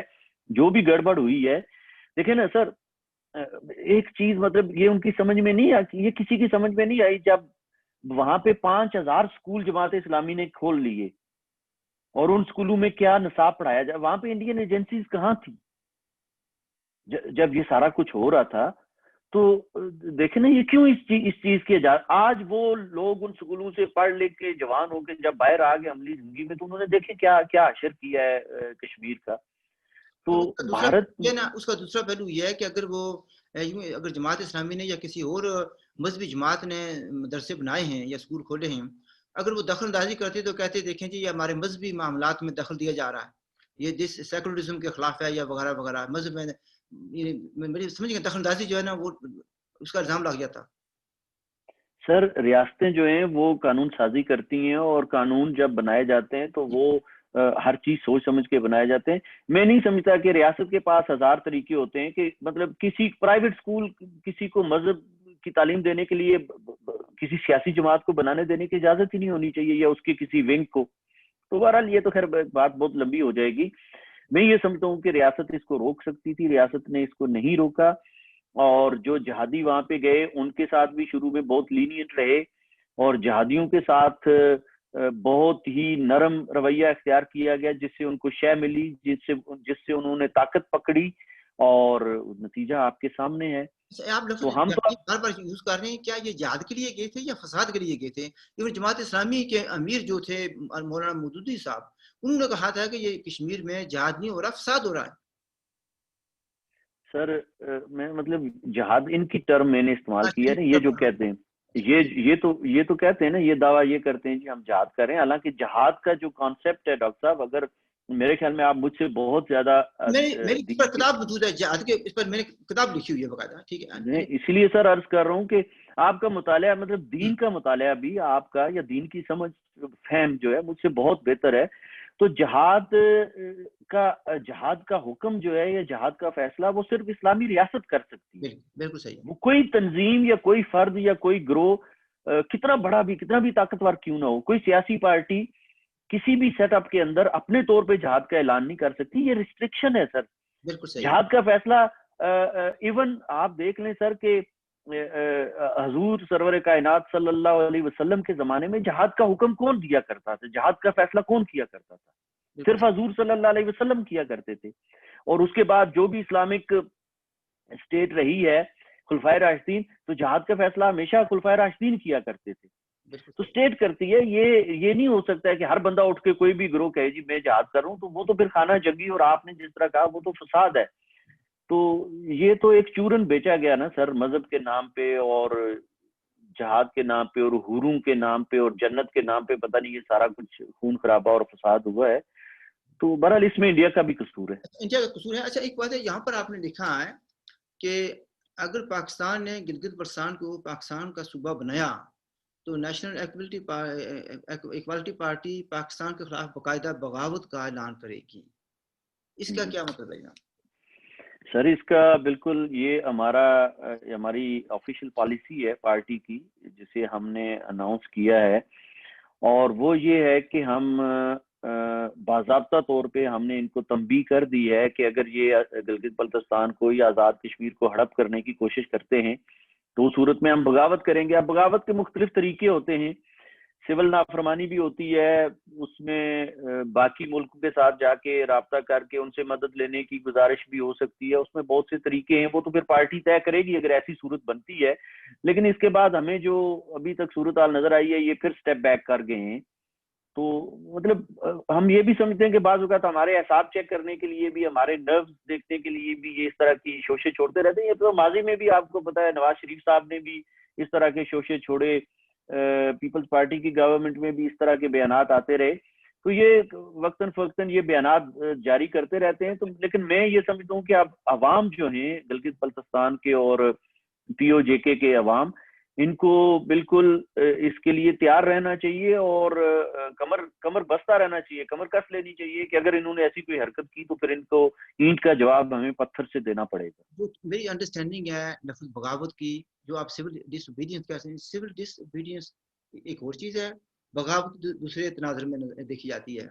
جو بھی گڑبڑ ہوئی ہے, دیکھیں نا سر, ایک چیز مطلب یہ ان کی سمجھ میں نہیں آئی, یہ کسی کی سمجھ میں نہیں آئی جب وہاں پہ 5000 اسکول جماعت اسلامی نے کھول لیے, اور ان اسکولوں میں کیا نصاب پڑھایا جائے. وہاں پہ انڈین ایجنسیز کہاں تھی جب یہ سارا کچھ ہو رہا تھا؟ تو دیکھیں نا یہ کیوں اس چیز کی اجازت. آج وہ لوگ ان اسکولوں سے پڑھ لکھ کے جوان ہو کے جب باہر آ گئے عملی زندگی میں, تو انہوں نے دیکھیں کیا کیا حشر کیا ہے کشمیر کا. تو بھارت اس کا دوسرا پہلو یہ ہے کہ اگر جماعت اسلامی نے یا کسی اور مذہبی جماعت نے مدرسے بنائے ہیں یا اسکول کھولے ہیں, اگر وہ دخل اندازی کرتے تو کہتے دیکھیں جی یہ ہمارے مذہبی معاملات میں دخل دیا جا رہا ہے, یہ جس سیکولرزم کے خلاف ہے یا وغیرہ وغیرہ, مذہب میں سمجھ گئے دخل اندازی جو ہے نا وہ اس کا الزام لگ جاتا. سر ریاستیں جو ہیں وہ قانون سازی کرتی ہیں, اور قانون جب بنائے جاتے ہیں تو وہ ہر چیز سوچ سمجھ کے بنائے جاتے ہیں. میں نہیں سمجھتا کہ ریاست کے پاس 1000 طریقے ہوتے ہیں کہ مطلب کسی پرائیویٹ اسکول کسی کو مذہب کی تعلیم دینے کے لیے کسی سیاسی جماعت کو بنانے دینے کی اجازت ہی نہیں ہونی چاہیے, یا اس کی کسی ونگ کو. تو بہرحال یہ تو خیر بات بہت لمبی ہو جائے گی. میں یہ سمجھتا ہوں کہ ریاست اس کو روک سکتی تھی, ریاست نے اس کو نہیں روکا, اور جو جہادی وہاں پہ گئے ان کے ساتھ بھی شروع میں بہت لینینٹ رہے, اور جہادیوں کے ساتھ بہت ہی نرم رویہ اختیار کیا گیا, جس سے ان کو شے ملی, جس سے انہوں نے طاقت پکڑی, اور نتیجہ آپ کے سامنے ہے. آپ لفظ بار بار یوز کر رہے ہیں, کیا یہ جہاد کے لیے گئے تھے یا فساد کے لیے گئے تھے؟ کیونکہ جماعت اسلامی کے امیر جو تھے مولانا مودودی صاحب, انہوں نے کہا تھا کہ یہ کشمیر میں جہاد نہیں ہو رہا, فساد ہو رہا ہے. سر میں مطلب جہاد ان کی ٹرم میں نے استعمال کیا ہے نا, یہ جو کہتے ہیں یہ تو کہتے ہیں نا, یہ دعویٰ یہ کرتے ہیں جی ہم جہاد کر رہے ہیں. حالانکہ جہاد کا جو کانسیپٹ ہے ڈاکٹر صاحب, اگر میرے خیال میں آپ مجھ سے بہت زیادہ میری اس پر کتاب موجود ہے جہاد کے, اس پر میں نے کتاب لکھی ہوئی ہے باقاعدہ, ٹھیک ہے. اسی لیے سر عرض کر رہا ہوں کہ آپ کا مطالعہ مطلب دین کا مطالعہ بھی آپ کا, یا دین کی سمجھ فہم جو ہے مجھ سے بہت بہتر ہے. تو جہاد کا حکم جو ہے یا جہاد کا فیصلہ وہ صرف اسلامی ریاست کر سکتی ہے. بالکل صحیح. وہ کوئی تنظیم یا کوئی فرد یا کوئی گروہ کتنا بڑا بھی کتنا بھی طاقتور کیوں نہ ہو, کوئی سیاسی پارٹی کسی بھی سیٹ اپ کے اندر اپنے طور پہ جہاد کا اعلان نہیں کر سکتی. یہ ریسٹرکشن ہے سر. بالکل صحیح. جہاد کا فیصلہ ایون آپ دیکھ لیں سر کہ حضور سرور کائنات صلی اللہ علیہ وسلم کے زمانے میں جہاد کا حکم کون دیا کرتا تھا, جہاد کا فیصلہ کون کیا کرتا تھا؟ صرف حضور صلی اللہ علیہ وسلم کیا کرتے تھے. اور اس کے بعد جو بھی اسلامک اسٹیٹ رہی ہے خلفائے راشدین, تو جہاد کا فیصلہ ہمیشہ خلفائے راشدین کیا کرتے تھے. تو اسٹیٹ کرتی ہے. یہ نہیں ہو سکتا ہے کہ ہر بندہ اٹھ کے کوئی بھی گروہ کہے جی میں جہاد کر رہا ہوں, تو وہ تو پھر خانہ جنگی, اور آپ نے جس طرح کہا وہ تو فساد ہے. تو یہ تو ایک چورن بیچا گیا نا سر, مذہب کے نام پہ اور جہاد کے نام پہ اور حوروں کے نام پہ اور جنت کے نام پہ, پتہ نہیں یہ سارا کچھ خون خرابہ اور فساد ہوا ہے. تو بہرحال اس میں انڈیا کا بھی قصور ہے. انڈیا کا قصور ہے. اچھا ایک بات ہے, یہاں پر آپ نے لکھا ہے کہ اگر پاکستان نے گلگت بلتستان کو پاکستان کا صوبہ بنایا تو نیشنل ایکوالٹی پارٹی پاکستان کے خلاف باقاعدہ بغاوت کا اعلان کرے گی. اس کا کیا مطلب ہے جناب؟ سر اس کا بالکل یہ ہماری آفیشیل پالیسی ہے پارٹی کی, جسے ہم نے اناؤنس کیا ہے, اور وہ یہ ہے کہ ہم باضابطہ طور پہ ہم نے ان کو تنبیہ کر دی ہے کہ اگر یہ گلگت بلتستان کو یا آزاد کشمیر کو ہڑپ کرنے کی کوشش کرتے ہیں تو اس صورت میں ہم بغاوت کریں گے. اب بغاوت کے مختلف طریقے ہوتے ہیں, سول نافرمانی بھی ہوتی ہے, اس میں باقی ملک کے ساتھ جا کے رابطہ کر کے ان سے مدد لینے کی گزارش بھی ہو سکتی ہے, اس میں بہت سے طریقے ہیں. وہ تو پھر پارٹی طے کرے گی اگر ایسی صورت بنتی ہے. لیکن اس کے بعد ہمیں جو ابھی تک صورتحال نظر آئی ہے یہ پھر سٹیپ بیک کر گئے ہیں. تو مطلب ہم یہ بھی سمجھتے ہیں کہ بعض اوقات ہمارے اعصاب چیک کرنے کے لیے بھی, ہمارے نروز دیکھنے کے لیے بھی یہ اس طرح کی شوشے چھوڑتے رہتے ہیں. یہ تو ماضی میں بھی آپ کو پتا ہے نواز شریف صاحب نے بھی اس طرح کے شوشے چھوڑے, پیپلز پارٹی کی گورنمنٹ میں بھی اس طرح کے بیانات آتے رہے. تو یہ وقتاً فوقتاً یہ بیانات جاری کرتے رہتے ہیں. تو لیکن میں یہ سمجھتا ہوں کہ اب عوام جو ہیں گلگت بلتستان کے اور پی او جے کے عوام, ان کو بالکل اس کے لیے تیار رہنا چاہیے اور کمر بستہ رہنا چاہیے, کمر کس لینی چاہیے کہ اگر انہوں نے ایسی کوئی حرکت کی تو پھر ان کو اینٹ کا جواب ہمیں پتھر سے دینا پڑے گا. جو میری انڈرسٹینڈنگ ہے لفظ بغاوت کی, جو آپ سول ڈس اوبیڈینس کہتے ہیں, سول ڈس اوبیڈینس ایک اور چیز ہے, بغاوت دوسرے تناظر میں دیکھی جاتی ہے,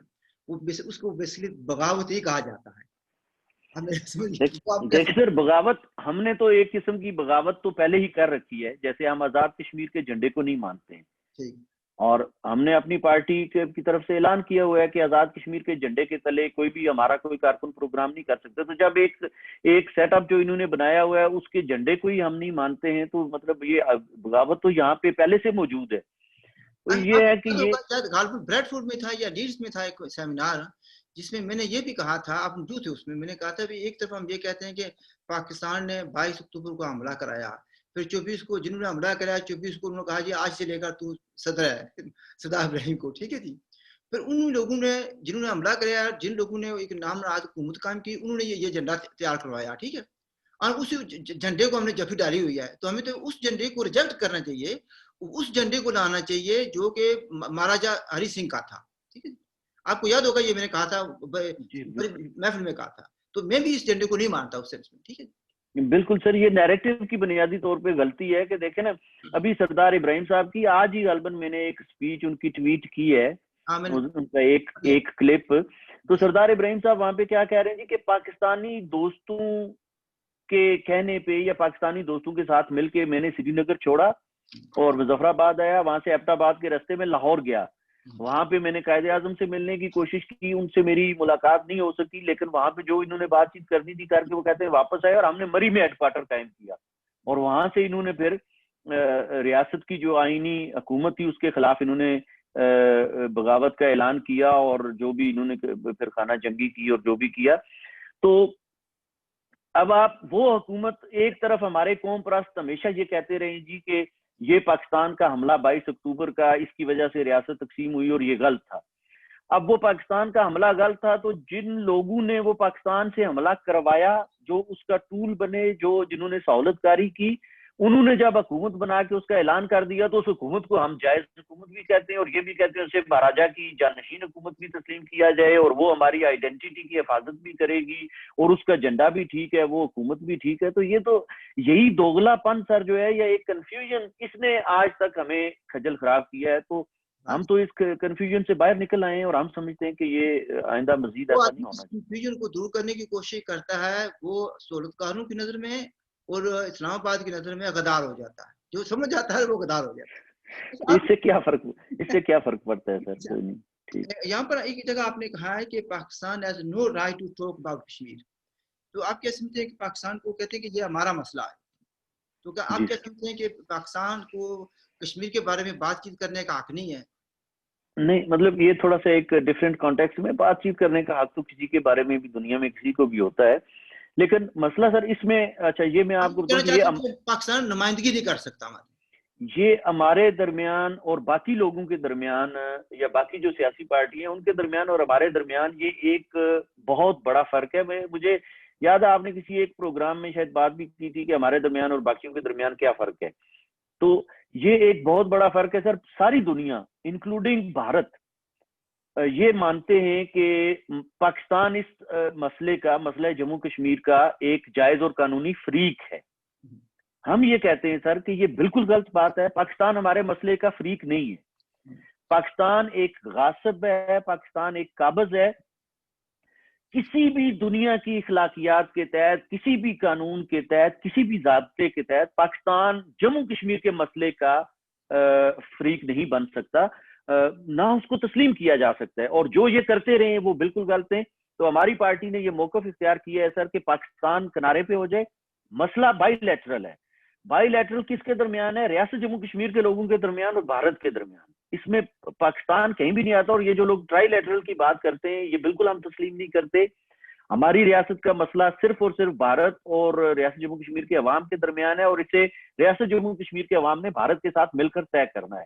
وہ اس کو بیسیکلی بغاوت ہی کہا جاتا ہے. دیکھ سر, بغاوت ہم نے تو ایک قسم کی بغاوت تو پہلے ہی کر رکھی ہے, جیسے ہم آزاد کشمیر کے جھنڈے کو نہیں مانتے ہیں اور ہم نے اپنی پارٹی کی طرف سے اعلان کیا ہوا ہے کہ آزاد کشمیر کے جھنڈے کے تلے کوئی بھی ہمارا کوئی کارکن پروگرام نہیں کر سکتا. تو جب ایک سیٹ اپ جو انہوں نے بنایا ہوا ہے اس کے جھنڈے کو ہی ہم نہیں مانتے ہیں تو مطلب یہ بغاوت تو یہاں پہ پہلے سے موجود ہے. تو یہ ہے کہ یہ بریڈ فورڈ میں تھا یا لیڈز میں تھا ایک سیمینار جس میں نے یہ بھی کہا تھا, آپ موجود تھے اس میں نے کہا تھا بھی ایک طرف ہم یہ کہتے ہیں کہ پاکستان نے 22 اکتوبر کو حملہ کرایا, پھر 24 کو جنہوں نے حملہ کرایا 24 کو انہوں نے کہا جی آج سے لے کر تو صدر ہے, صدر ابراہیم کو, ٹھیک ہے جی. پھر ان لوگوں نے جنہوں نے حملہ کرایا, جن لوگوں نے ایک نام نہاد حکومت قائم کی, انہوں نے یہ جھنڈا تیار کروایا, ٹھیک ہے, اور اس جھنڈے کو ہم نے جفی ڈالی ہوئی ہے. تو ہمیں تو اس جھنڈے کو ریجیکٹ کرنا چاہیے, اس جھنڈے کو لانا چاہیے جو کہ مہاراجا ہری سنگھ کا تھا, ٹھیک ہے. آپ کو یاد ہوگا یہ میں نے کہا تھا محفل میں کہا تھا, تو میں بھی اس جھنڈے کو نہیں مانتا اس سینس میں, ٹھیک ہے. بالکل سر, یہ نیریٹو کی بنیادی طور پہ غلطی ہے کہ دیکھیں نا, ابھی سردار ابراہیم صاحب کی آج ہی غالباً میں نے ایک سپیچ ان کی ٹویٹ کی ہے, ان کا ایک کلپ. تو سردار ابراہیم صاحب وہاں پہ کیا کہہ رہے ہیں جی کہ پاکستانی دوستوں کے کہنے پہ یا پاکستانی دوستوں کے ساتھ مل کے میں نے سری نگر چھوڑا اور مظفر آباد آیا, وہاں سے ایبٹ آباد کے راستے میں لاہور گیا, وہاں پہ میں نے قائد اعظم سے ملنے کی کوشش کی, ان سے میری ملاقات نہیں ہو سکی, لیکن وہاں پہ جو انہوں نے بات چیت کرنی تھی کر کے وہ کہتے ہیں واپس آئے اور ہم نے مری میں ہیڈ کوارٹر قائم کیا, اور وہاں سے انہوں نے پھر ریاست کی جو آئینی حکومت تھی اس کے خلاف انہوں نے بغاوت کا اعلان کیا اور جو بھی انہوں نے پھر خانہ جنگی کی اور جو بھی کیا. تو اب آپ وہ حکومت ایک طرف ہمارے قوم پرست ہمیشہ یہ کہتے رہے جی کہ یہ پاکستان کا حملہ 22 اکتوبر کا اس کی وجہ سے ریاست تقسیم ہوئی اور یہ غلط تھا. اب وہ پاکستان کا حملہ غلط تھا تو جن لوگوں نے وہ پاکستان سے حملہ کروایا, جو اس کا ٹول بنے, جنہوں نے سہولت کاری کی, انہوں نے جب حکومت بنا کے اس کا اعلان کر دیا تو اس حکومت کو ہم جائز حکومت بھی کہتے ہیں اور یہ بھی کہتے ہیں اسے مہاراجا کی جانشین حکومت بھی تسلیم کیا جائے اور وہ ہماری آئیڈینٹی کی حفاظت بھی کرے گی اور اس کا جھنڈا بھی ٹھیک ہے, وہ حکومت بھی ٹھیک ہے. تو یہ تو یہی دوغلا پن سر جو ہے یا ایک کنفیوژن, اس نے آج تک ہمیں خجل خراب کیا ہے. تو ہم تو اس کنفیوژن سے باہر نکل آئے ہیں اور ہم سمجھتے ہیں کہ یہ آئندہ مزید ایسا نہیں ہونا چاہیے. کنفیوژن کو دور کرنے کی کوشش کرتا ہے, وہ سہولت کاروں کی نظر میں اور اسلام آباد کی نظر میں غدار ہو جاتا ہے, جو سمجھ جاتا ہے وہ غدار ہو جاتا ہے. اس سے کیا فرق پڑتا ہے سر؟ کوئی نہیں. یہاں پر ایک جگہ آپ نے کہا ہے کہ Pakistan has no right to talk about Kashmir, تو آپ کیا سمجھتے ہیں کہ پاکستان کو کہتے ہیں کہ یہ ہمارا مسئلہ ہے, تو کیا آپ کیا سمجھتے ہیں کہ پاکستان کو کشمیر کے بارے میں بات چیت کرنے کا حق نہیں ہے؟ نہیں, مطلب یہ تھوڑا سا ایک ڈیفرنٹ کانٹیکسٹ میں بات چیت کرنے کا حق تو کسی کے بارے میں بھی دنیا میں کسی کو بھی ہوتا ہے, لیکن مسئلہ سر اس میں, اچھا یہ میں آپ کو پاکستان نمائندگی نہیں کر سکتا, یہ ہمارے درمیان اور باقی لوگوں کے درمیان یا باقی جو سیاسی پارٹی ہیں ان کے درمیان اور ہمارے درمیان یہ ایک بہت بڑا فرق ہے. مجھے یاد ہے آپ نے کسی ایک پروگرام میں شاید بات بھی کی تھی کہ ہمارے درمیان اور باقیوں کے درمیان کیا فرق ہے. تو یہ ایک بہت بڑا فرق ہے سر. ساری دنیا انکلوڈنگ بھارت یہ مانتے ہیں کہ پاکستان اس مسئلہ جموں کشمیر کا ایک جائز اور قانونی فریق ہے. ہم یہ کہتے ہیں سر کہ یہ بالکل غلط بات ہے. پاکستان ہمارے مسئلے کا فریق نہیں ہے. پاکستان ایک غاصب ہے, پاکستان ایک قابض ہے. کسی بھی دنیا کی اخلاقیات کے تحت, کسی بھی قانون کے تحت, کسی بھی ضابطے کے تحت پاکستان جموں کشمیر کے مسئلے کا فریق نہیں بن سکتا, نہ اس کو تسلیم کیا جا سکتا ہے. اور جو یہ کرتے رہے ہیں وہ بالکل غلط ہیں. تو ہماری پارٹی نے یہ موقف اختیار کیا ہے سر کہ پاکستان کنارے پہ ہو جائے. مسئلہ بائی لیٹرل ہے. بائی لیٹرل کس کے درمیان ہے؟ ریاست جموں کشمیر کے لوگوں کے درمیان اور بھارت کے درمیان. اس میں پاکستان کہیں بھی نہیں آتا. اور یہ جو لوگ ٹرائی لیٹرل کی بات کرتے ہیں یہ بالکل ہم تسلیم نہیں کرتے. ہماری ریاست کا مسئلہ صرف اور صرف بھارت اور ریاست جموں کشمیر کے عوام کے درمیان ہے, اور اسے ریاست جموں کشمیر کے عوام نے بھارت کے ساتھ مل کر طے کرنا ہے.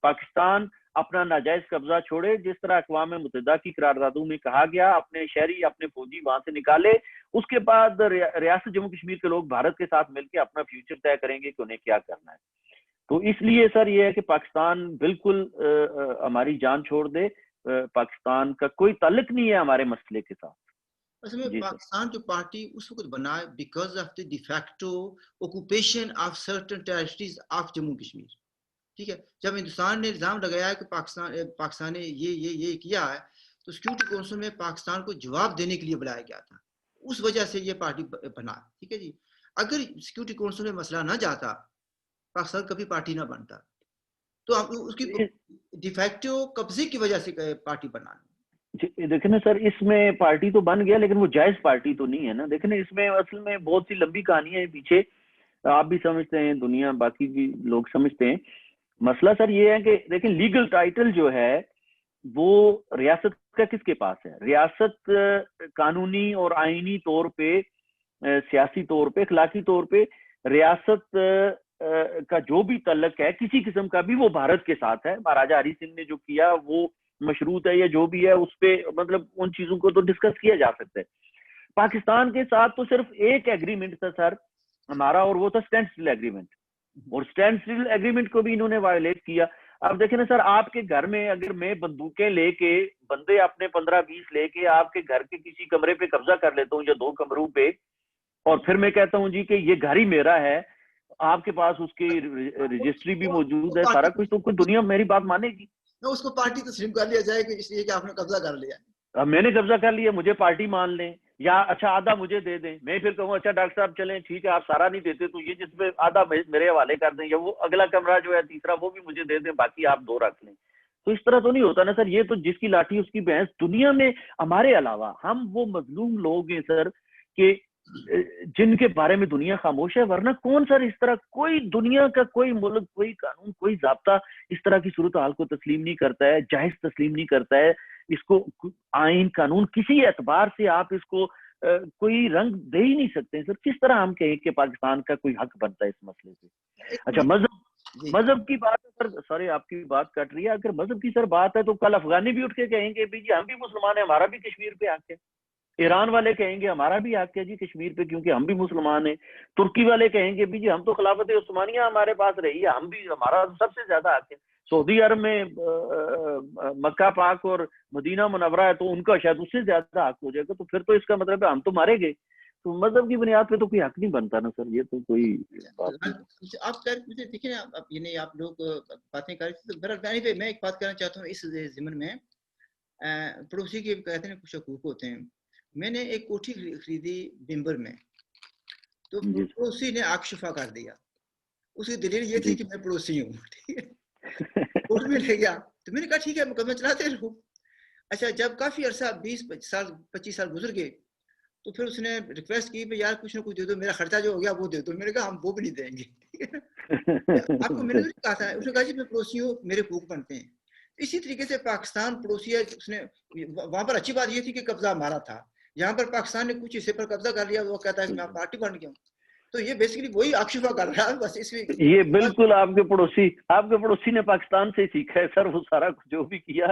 پاکستان اپنا ناجائز قبضہ چھوڑے, جس طرح اقوام متحدہ کی قراردادوں میں کہا گیا, اپنے شہری اپنے فوجی وہاں سے نکالے. اس کے بعد ریاست جموں کشمیر کے لوگ بھارت کے ساتھ مل کے اپنا فیوچر طے کریں گے کہ انہیں کیا کرنا ہے. تو اس لیے سر یہ ہے کہ پاکستان بالکل ہماری جان چھوڑ دے، پاکستان کا کوئی تعلق نہیں ہے ہمارے مسئلے کے ساتھ. اصل میں پاکستان جو پارٹی اس وقت بنا ہے because of the de facto occupation of certain territories of Jammu Kashmir. ٹھیک ہے، جب ہندوستان نے الزام لگایا کہ پاکستان نے یہ کیا ہے تو سیکورٹی کونسل میں پاکستان کو جواب دینے کے لیے بلایا گیا تھا، اس وجہ سے یہ پارٹی بنا. ٹھیک ہے جی، اگر سیکورٹی کونسل میں مسئلہ نہ جاتا پاکستان کبھی پارٹی نہ بنتا. تو اس کی ڈیفیکٹو قبضے کی وجہ سے پارٹی بنا. دیکھیں نا سر، اس میں پارٹی تو بن گیا لیکن وہ جائز پارٹی تو نہیں ہے نا. دیکھیں نا، اس میں اصل میں بہت سی لمبی کہانی ہے پیچھے، آپ بھی سمجھتے ہیں، دنیا باقی بھی لوگ سمجھتے ہیں. مسئلہ سر یہ ہے کہ دیکھیں لیگل ٹائٹل جو ہے وہ ریاست کا کس کے پاس ہے. ریاست قانونی اور آئینی طور پہ، سیاسی طور پہ، اخلاقی طور پہ ریاست کا جو بھی تعلق ہے کسی قسم کا بھی وہ بھارت کے ساتھ ہے. مہاراجہ ہری سنگھ نے جو کیا وہ مشروط ہے یا جو بھی ہے، اس پہ مطلب ان چیزوں کو تو ڈسکس کیا جا سکتا ہے. پاکستان کے ساتھ تو صرف ایک ایگریمنٹ تھا سر ہمارا، اور وہ تھا اسٹینڈ اسٹل ایگریمنٹ، اور اسٹینڈ اسٹل ایگریمنٹ کو بھی انہوں نے وائلیٹ کیا. اب دیکھیں نا سر، آپ کے گھر میں اگر میں بندوقیں لے کے، بندے اپنے 15-20 لے کے آپ کے گھر کے کسی کمرے پہ قبضہ کر لیتا ہوں یا 2 کمروں پہ، اور پھر میں کہتا ہوں جی کہ یہ گھر ہی میرا ہے، آپ کے پاس اس کی رجسٹری بھی موجود ہے، سارا کچھ، تو کوئی دنیا میری بات مانے گی؟ اس کو پارٹی تسلیم کر لیا جائے کہ اس لیے کہ آپ نے قبضہ کر لیا. اب میں نے قبضہ کر لیا، مجھے پارٹی مان لیں، یا اچھا آدھا مجھے دے دیں. میں پھر کہوں اچھا ڈاکٹر صاحب چلیں ٹھیک ہے، آپ سارا نہیں دیتے تو یہ جس پہ آدھا میرے حوالے کر دیں، یا وہ اگلا کمرہ جو ہے تیسرا وہ بھی مجھے دے دیں، باقی آپ 2 رکھ لیں. تو اس طرح تو نہیں ہوتا نا سر. یہ تو جس کی لاٹھی اس کی بھینس. دنیا میں ہمارے علاوہ ہم وہ مظلوم لوگ ہیں سر کہ جن کے بارے میں دنیا خاموش ہے. ورنہ کون سر اس طرح، کوئی دنیا کا کوئی ملک، کوئی قانون، کوئی ضابطہ اس طرح کی صورتحال کو تسلیم نہیں کرتا ہے، جائز تسلیم نہیں کرتا ہے. اس کو آئین قانون کسی اعتبار سے آپ اس کو کوئی رنگ دے ہی نہیں سکتے سر. کس طرح ہم کہیں کہ پاکستان کا کوئی حق بنتا ہے اس مسئلے سے؟ اچھا مذہب کی بات ہے سر، سوری آپ کی بات کٹ رہی ہے. اگر مذہب کی سر بات ہے تو کل افغانی بھی اٹھ کے کہیں گے بھی جی ہم بھی مسلمان ہیں، ہمارا بھی کشمیر پہ حق ہے. ایران والے کہیں گے ہمارا بھی حق ہے جی کشمیر پہ کیونکہ ہم بھی مسلمان ہیں. ترکی والے کہیں گے بھی جی ہم تو خلافت عثمانیہ ہمارے پاس رہی ہے، ہم بھی، ہمارا سب سے زیادہ حق ہے. سعودی عرب میں مکہ پاک اور مدینہ منورہ ہے تو ان کا شاید اس سے زیادہ حق ہو جائے گا. تو پھر تو اس کا مطلب ہے ہم تو مارے گئے. تو مذہب کی بنیاد پہ تو کوئی حق نہیں بنتا نا سر. یہ تو کوئی بات نہیں. آپ دیکھیں نا، یعنی آپ لوگ باتیں کر رہے تھے، میں ایک بات کرنا چاہتا ہوں اس ضمن میں. پڑوسی کے کہتے ہیں کچھ حقوق ہوتے ہیں. میں نے ایک کوٹھی خریدی بمبر میں، تو پڑوسی نے آگ شفا کر دیا. اس کی دلیل یہ تھی کہ میں پڑوسی ہوں. ٹھیک ہے، کورٹ میں لے گیا تو میں نے کہا ٹھیک ہے مقدمہ چلاتے رہو. اچھا جب کافی عرصہ 20 سال 25 سال گزر گئے تو پھر اس نے ریکویسٹ کی کہ یار کچھ نہ کچھ دے دو، میرا خرچہ جو ہو گیا وہ دے دو. میں نے کہا ہم وہ بھی نہیں دیں گے. آپ کو میں نے کہا تھا، اس نے کہا جی میں پڑوسی ہوں، میرے حقوق بنتے ہیں. اسی طریقے سے پاکستان پڑوسی ہے. اس نے وہاں پر اچھی بات یہ تھی کہ قبضہ ہمارا تھا، یہاں پر پاکستان نے کچھ حصے پر قبضہ کر لیا، وہ کہتا ہے کہ میں پارٹی بن گیا ہوں. تو یہ بیسیکلی وہی آکشفا کر رہا ہے بس. اس میں یہ بالکل آپ کے پڑوسی نے پاکستان سے سیکھا ہے سر وہ سارا جو بھی کیا.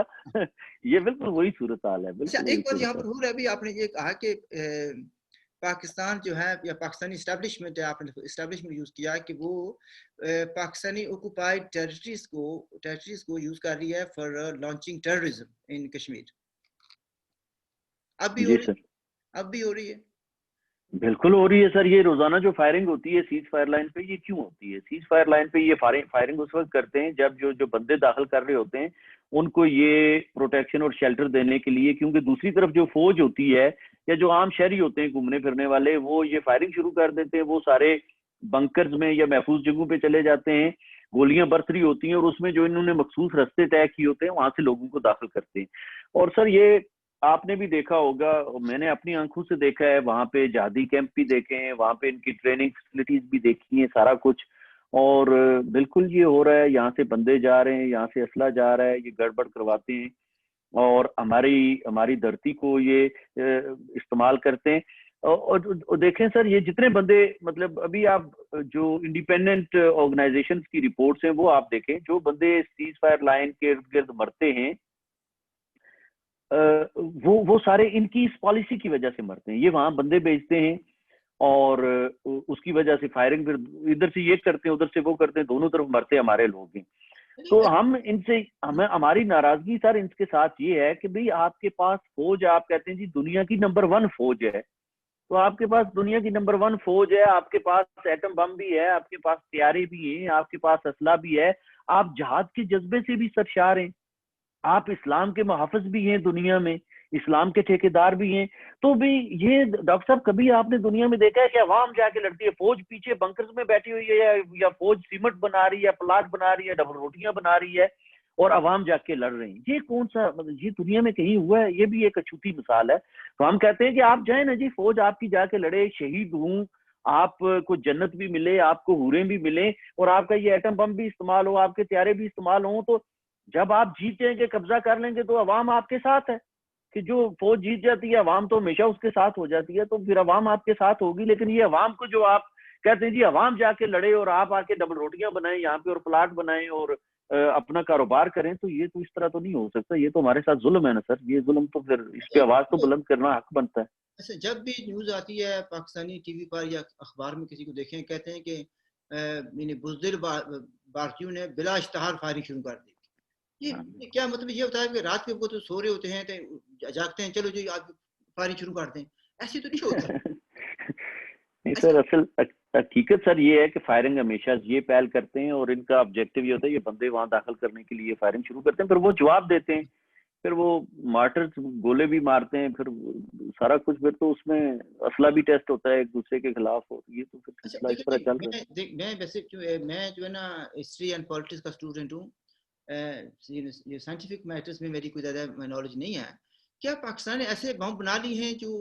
یہ بالکل وہی صورتحال ہے. اچھا ایک بات یہاں پر ہو رہا ہے ابھی، آپ نے یہ کہا کہ پاکستان جو ہے یا پاکستانی اسٹیبلشمنٹ ہے، آپ نے اسٹیبلشمنٹ یوز کیا کہ وہ پاکستانی اوکوپائڈ ٹیریٹریز کو یوز کر رہی ہے فار لانچنگ ٹیررزم ان کشمیر. اب بھی ہو رہی ہے. بالکل ہو رہی ہے سر. یہ روزانہ جو فائرنگ ہوتی ہے سیز فائر لائن پہ، یہ کیوں ہوتی ہے؟ سیز فائر لائن پہ یہ فائرنگ اس وقت کرتے ہیں جب جو بندے داخل کر رہے ہوتے ہیں ان کو یہ پروٹیکشن اور شیلٹر دینے کے لیے، کیونکہ دوسری طرف جو فوج ہوتی ہے یا جو عام شہری ہوتے ہیں گھومنے پھرنے والے، وہ یہ فائرنگ شروع کر دیتے ہیں. وہ سارے بنکرز میں یا محفوظ جگہوں پہ چلے جاتے ہیں، گولیاں برس رہی ہوتی ہیں، اور اس میں جو انہوں نے مخصوص رستے طے کیے ہوتے ہیں وہاں سے لوگوں کو داخل کرتے ہیں. اور سر یہ آپ نے بھی دیکھا ہوگا، میں نے اپنی آنکھوں سے دیکھا ہے، وہاں پہ جہادی کیمپ بھی دیکھے ہیں، وہاں پہ ان کی ٹریننگ فیسلٹیز بھی دیکھی ہیں، سارا کچھ. اور بالکل یہ ہو رہا ہے، یہاں سے بندے جا رہے ہیں، یہاں سے اسلحہ جا رہا ہے، یہ گڑبڑ کرواتے ہیں اور ہماری دھرتی کو یہ استعمال کرتے ہیں. اور دیکھیں سر یہ جتنے بندے، مطلب ابھی آپ جو انڈیپینڈنٹ آرگنائزیشنز کی رپورٹس ہیں وہ آپ دیکھیں، جو بندے سیز فائر لائن کے ارد گرد مرتے ہیں وہ سارے ان کی اس پالیسی کی وجہ سے مرتے ہیں. یہ وہاں بندے بھیجتے ہیں اور اس کی وجہ سے فائرنگ پھر ادھر سے یہ کرتے ہیں ادھر سے وہ کرتے ہیں, دونوں طرف مرتے ہمارے لوگ ہیں. تو ہم ان سے ہماری ناراضگی سر ان کے ساتھ یہ ہے کہ بھئی آپ کے پاس فوج, آپ کہتے ہیں جی دنیا کی نمبر 1 فوج ہے, تو آپ کے پاس دنیا کی نمبر 1 فوج ہے, آپ کے پاس ایٹم بم بھی ہے, آپ کے پاس طیارے بھی ہیں, آپ کے پاس اسلحہ بھی ہے, آپ جہاد کے جذبے سے بھی سرشار ہیں, آپ اسلام کے محافظ بھی ہیں دنیا میں, اسلام کے ٹھیکیدار بھی ہیں. تو بھی یہ ڈاکٹر صاحب کبھی آپ نے دنیا میں دیکھا ہے کہ عوام جا کے لڑتی ہے, فوج پیچھے بنکرز میں بیٹھی ہوئی ہے, یا فوج سیمنٹ بنا رہی ہے, پلاٹ بنا رہی ہے, ڈبل روٹیاں بنا رہی ہے, اور عوام جا کے لڑ رہے ہیں؟ یہ کون سا, یہ دنیا میں کہیں ہوا ہے؟ یہ بھی ایک اچھوتی مثال ہے. تو ہم کہتے ہیں کہ آپ جائیں نا جی, فوج آپ کی جا کے لڑے, شہید ہوں, آپ کو جنت بھی ملے, آپ کو حوریں بھی ملیں, اور آپ کا یہ ایٹم بم بھی استعمال ہو, آپ کے طیارے بھی استعمال ہوں. تو جب آپ جیت جائیں گے, قبضہ کر لیں گے, تو عوام آپ کے ساتھ ہے. کہ جو فوج جیت جاتی ہے عوام تو ہمیشہ اس کے ساتھ ہو جاتی ہے, تو پھر عوام آپ کے ساتھ ہوگی. لیکن یہ عوام کو جو آپ کہتے ہیں جی عوام جا کے لڑے اور آپ آ کے ڈبل روٹیاں بنائیں یہاں پہ, اور پلاٹ بنائیں, اور اپنا کاروبار کریں, تو یہ تو اس طرح تو نہیں ہو سکتا. یہ تو ہمارے ساتھ ظلم ہے نا سر, یہ ظلم تو پھر اس پہ آواز تو بلند کرنا حق بنتا ہے. اچھا, جب بھی نیوز آتی ہے پاکستانی ٹی وی پر یا اخبار میں کسی کو دیکھیں, کہتے ہیں کہ یعنی بزدل بھارتیوں نے بلا اشتہار فائرنگ شروع کر دی. یہ کیا مطلب یہ ہوتا ہے کہ رات کے وہ تو سو رہے ہوتے ہیں, تو جاگتے ہیں, چلو جی آپ فائرنگ شروع کر دیں, ایسے تو نہیں ہوتا. نہیں سر, اصل حقیقت سر یہ ہے کہ فائرنگ ہمیشہ یہ پہل کرتے ہیں, اور ان کا آبجیکٹو یہ ہوتا ہے یہ بندے وہاں داخل کرنے کے لیے فائرنگ شروع کرتے ہیں, پھر وہ جواب دیتے ہیں, پھر وہ مارٹر گولے بھی مارتے ہیں, پھر سارا کچھ, پھر تو اس میں اسلحہ بھی ٹیسٹ ہوتا ہے ایک دوسرے کے خلاف. یہ تو پھر اچھا اس طرح چل رہا ہے. میں ویسے میں جو ہے نا ہسٹری اینڈ پالیٹکس کا اسٹوڈنٹ ہوں, یہ سائنٹیفک میٹرز میں میری کوئی زیادہ نالج نہیں ہے. کیا پاکستان نے ایسے بم بنا لی ہیں جو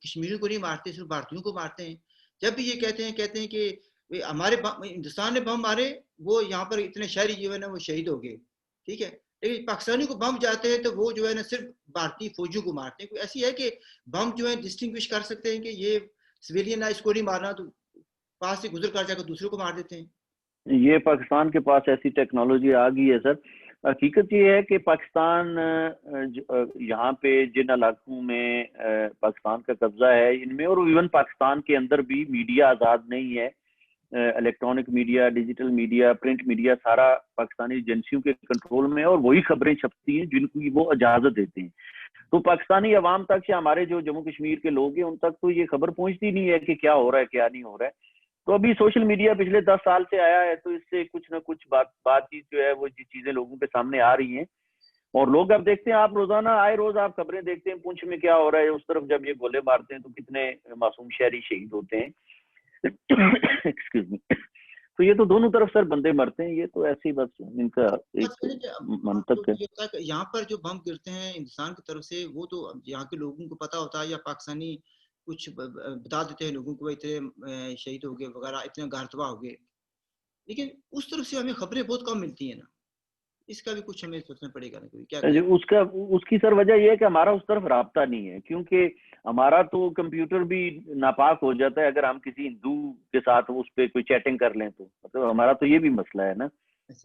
کشمیریوں کو نہیں مارتے, صرف بھارتیوں کو مارتے ہیں؟ جب بھی یہ کہتے ہیں کہ ہمارے ہندوستان نے بم مارے, وہ یہاں پر اتنے شہری جو ہے نا وہ شہید ہو گئے, ٹھیک ہے, لیکن پاکستانی کو بم جاتے ہیں تو وہ جو ہے نا صرف بھارتی فوجیوں کو مارتے ہیں. کوئی ایسی ہے کہ بم جو ہے ڈسٹنگوش کر سکتے ہیں کہ یہ سویلین ہے, اس کو نہیں مارنا, تو پاس سے گزر کر جا کر دوسروں کو مار دیتے ہیں؟ یہ پاکستان کے پاس ایسی ٹیکنالوجی آ گئی ہے سر. حقیقت یہ ہے کہ پاکستان یہاں پہ جن علاقوں میں پاکستان کا قبضہ ہے ان میں, اور ایون پاکستان کے اندر بھی میڈیا آزاد نہیں ہے. Electronic media, digital media, print media سارا پاکستانی ایجنسیوں کے کنٹرول میں ہے, اور وہی خبریں چھپتی ہیں جن کو وہ اجازت دیتے ہیں. تو پاکستانی عوام تک یا ہمارے جو جموں کشمیر کے لوگ ہیں ان تک تو یہ خبر پہنچتی نہیں ہے کہ کیا ہو رہا ہے کیا نہیں ہو رہا ہے. تو ابھی سوشل میڈیا پچھلے 10 سال سے آیا ہے, تو اس سے کچھ نہ کچھ بات چیت جو ہے وہ چیزیں لوگوں کے سامنے آ رہی ہیں, اور لوگ اب دیکھتے ہیں, آپ روزانہ آئے روز آپ خبریں دیکھتے ہیں پونچھ میں کیا ہو رہا ہے, اس طرف جب یہ گولے مارتے ہیں تو کتنے معصوم شہری شہید ہوتے ہیں. Excuse me. تو یہ تو دونوں طرف سر بندے مرتے ہیں, یہ تو ایسے ہی بس ان کا ایک منطق ہے. یہاں پر جو بم گرتے ہیں ہندوستان کی طرف سے, وہ تو یہاں کے لوگوں کو پتا ہوتا ہے, یا پاکستانی کچھ بتا دیتے ہیں لوگوں کو اتنے شہید ہو گئے وغیرہ, اتنے گھر ہو گئے, لیکن اس طرف سے ہمیں خبریں بہت کم ملتی ہیں نا. اس کا بھی کچھ ہمیں سوچنا پڑے گا نا, کیا اس کی سر وجہ یہ ہے کہ ہمارا اس طرف رابطہ نہیں ہے, کیونکہ ہمارا تو کمپیوٹر بھی ناپاک ہو جاتا ہے اگر ہم کسی ہندو کے ساتھ اس پہ کوئی چیٹنگ کر لیں, تو مطلب ہمارا تو یہ بھی مسئلہ ہے نا.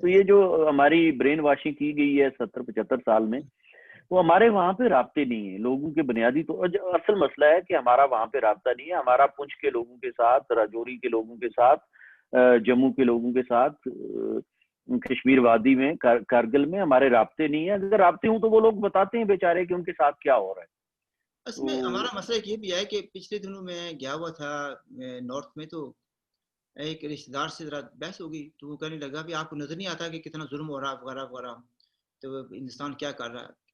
تو یہ جو ہماری برین واشنگ کی گئی ہے 70-75 سال میں, وہ ہمارے وہاں پہ رابطے نہیں ہیں لوگوں کے بنیادی. تو اصل مسئلہ ہے کہ ہمارا وہاں پہ رابطہ نہیں ہے. ہمارا پنچ کے لوگوں کے ساتھ, راجوری کے لوگوں کے ساتھ, جموں کے لوگوں کے ساتھ, کشمیر وادی میں, کارگل میں ہمارے رابطے نہیں ہیں. اگر رابطے ہوں تو وہ لوگ بتاتے ہیں بیچارے کہ ان کے ساتھ کیا ہو رہا ہے. اس میں ہمارا مسئلہ یہ بھی ہے کہ پچھلے دنوں میں گیا ہوا تھا نارتھ میں, تو ایک رشتہ دار سے ذرا بحث ہو گئی, تو وہ کہنے لگا بھی آپ کو نظر نہیں آتا کہ کتنا ظلم ہو رہا ہے وغیرہ وغیرہ, تو ہندوستان کیا کر رہا ہے.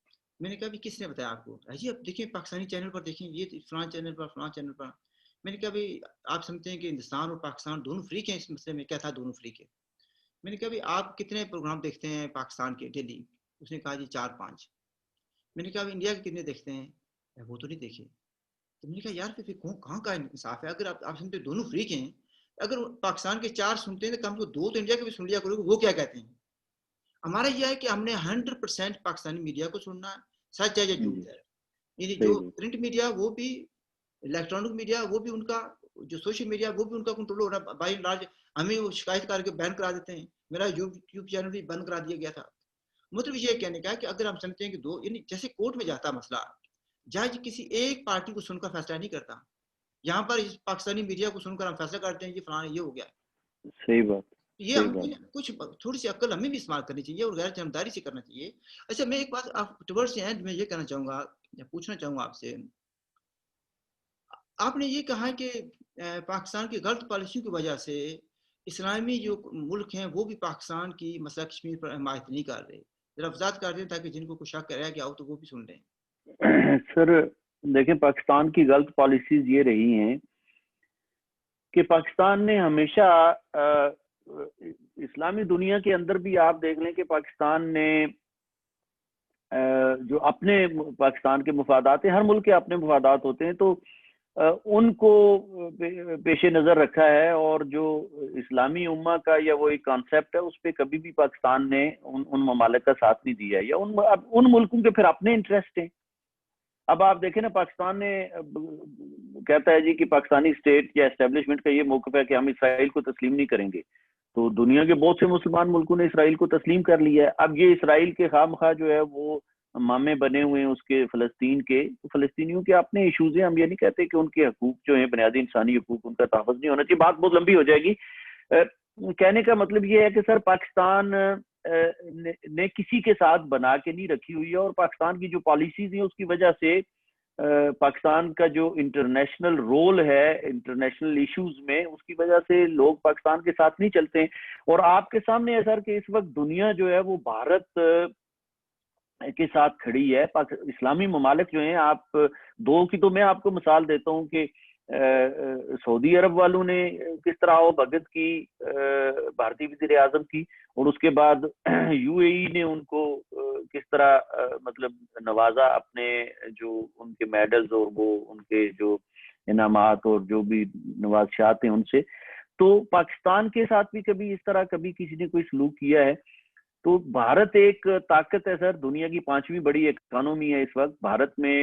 میں نے کہا بھی کس نے بتایا آپ کو؟ جی اب دیکھیں پاکستانی چینل پر دیکھیں, یہ فلاں چینل پر فلاں چینل پر. میں نے کہا بھی آپ سمجھتے ہیں کہ ہندوستان اور پاکستان دونوں فریق ہیں اس مسئلے میں؟ کیا تھا دونوں فریق ہے. میں نے کہا بھی آپ کتنے پروگرام دیکھتے ہیں پاکستان کے ڈیلی؟ اس نے کہا جی 4-5. میں نے کہا بھی انڈیا کے کتنے دیکھتے ہیں؟ وہ تو نہیں دیکھے. تو میں نے کہا یار پھر کہاں کا انصاف ہے؟ اگر آپ سمجھتے دونوں فریق ہیں, اگر پاکستان کے 4 سنتے ہیں تو کم کو 2 تو انڈیا کے بھی سن لیا کرو, وہ کیا کہتے ہیں. ہمارا یہ ہے کہ ہم نے 100% پاکستانی میڈیا کو سننا ہے, سچ ہے یا جھوٹ ہے. یعنی جو پرنٹ میڈیا وہ بھی, الیکٹرانک میڈیا وہ بھی, ان کا جو سوشل میڈیا وہ بھی ان کا کنٹرول ہو رہا ہے بائی لارج. ہمیں وہ شکایت کر کے بین کرا دیتے ہیں. میرا یوٹیوب چینل بھی بند کرا دیا گیا تھا. مطلب یہ کہنے کا کہ اگر ہم سمجھتے ہیں کہ دو, یعنی جیسے کورٹ میں جاتا مسئلہ, جج کسی ایک پارٹی کو سن کر فیصلہ نہیں کرتا, یہاں پر پاکستانی میڈیا کو سن کر ہم فیصلہ کرتے ہیں کہ فلاں یہ ہو گیا. صحیح بات. یہ ہم کچھ تھوڑی سی عقل ہمیں بھی استعمال کرنی چاہیے اور غیر جانبداری سے کرنا چاہیے. اچھا میں ایک بات آپ ٹورڈز اینڈ میں یہ کہنا چاہوں گا یا پوچھنا چاہوں گا آپ سے. آپ نے یہ کہا کہ پاکستان کی غلط پالیسیوں کی وجہ سے اسلامی جو ملک ہیں وہ بھی پاکستان کی مسئلہ کشمیر پر حمایت نہیں کر رہے. ذرا وضاحت کر دیں تاکہ جن کو کچھ شک رہ گیا ہو تو وہ بھی سن لیں. سر دیکھیں پاکستان کی غلط پالیسیز یہ رہی ہیں کہ پاکستان نے ہمیشہ اسلامی دنیا کے اندر بھی آپ دیکھ لیں کہ پاکستان نے جو اپنے پاکستان کے مفادات ہیں، ہر ملک کے اپنے مفادات ہوتے ہیں، تو ان کو پیش نظر رکھا ہے، اور جو اسلامی امہ کا یا وہ ایک کانسیپٹ ہے اس پہ کبھی بھی پاکستان نے ان ممالک کا ساتھ نہیں دیا ہے، یا ان ملکوں کے پھر اپنے انٹرسٹ ہیں. اب آپ دیکھیں نا، پاکستان نے کہتا ہے جی کہ پاکستانی اسٹیٹ یا اسٹیبلشمنٹ کا یہ موقف ہے کہ ہم اسرائیل کو تسلیم نہیں کریں گے. تو دنیا کے بہت سے مسلمان ملکوں نے اسرائیل کو تسلیم کر لیا ہے. اب یہ اسرائیل کے خواہ مخواہ جو ہے وہ مامے بنے ہوئے ہیں اس کے فلسطین کے، فلسطینیوں کے اپنے ایشوز ہیں. ہم یہ نہیں کہتے کہ ان کے حقوق جو ہیں بنیادی انسانی حقوق ان کا تحفظ نہیں ہونا چاہیے، بات بہت لمبی ہو جائے گی. کہنے کا مطلب یہ ہے کہ سر پاکستان نے کسی کے ساتھ بنا کے نہیں رکھی ہوئی ہے، اور پاکستان کی جو پالیسیز ہیں اس کی وجہ سے پاکستان کا جو انٹرنیشنل رول ہے انٹرنیشنل ایشوز میں، اس کی وجہ سے لوگ پاکستان کے ساتھ نہیں چلتے ہیں. اور آپ کے سامنے ہے سر کہ اس وقت دنیا جو ہے وہ بھارت کے ساتھ کھڑی ہے. اسلامی ممالک جو ہیں، آپ دو کی تو میں آپ کو مثال دیتا ہوں کہ سعودی عرب والوں نے کس طرح بھگت کی بھارتی وزیر اعظم کی، اور اس کے بعد یو اے ای نے ان کو کس طرح مطلب نوازا اپنے جو ان کے میڈلز اور وہ ان کے جو انعامات اور جو بھی نوازشات ہیں ان سے. تو پاکستان کے ساتھ بھی کبھی اس طرح کبھی کسی نے کوئی سلوک کیا ہے؟ تو بھارت ایک طاقت ہے سر، دنیا کی 5ویں بڑی اکانومی ہے اس وقت. بھارت میں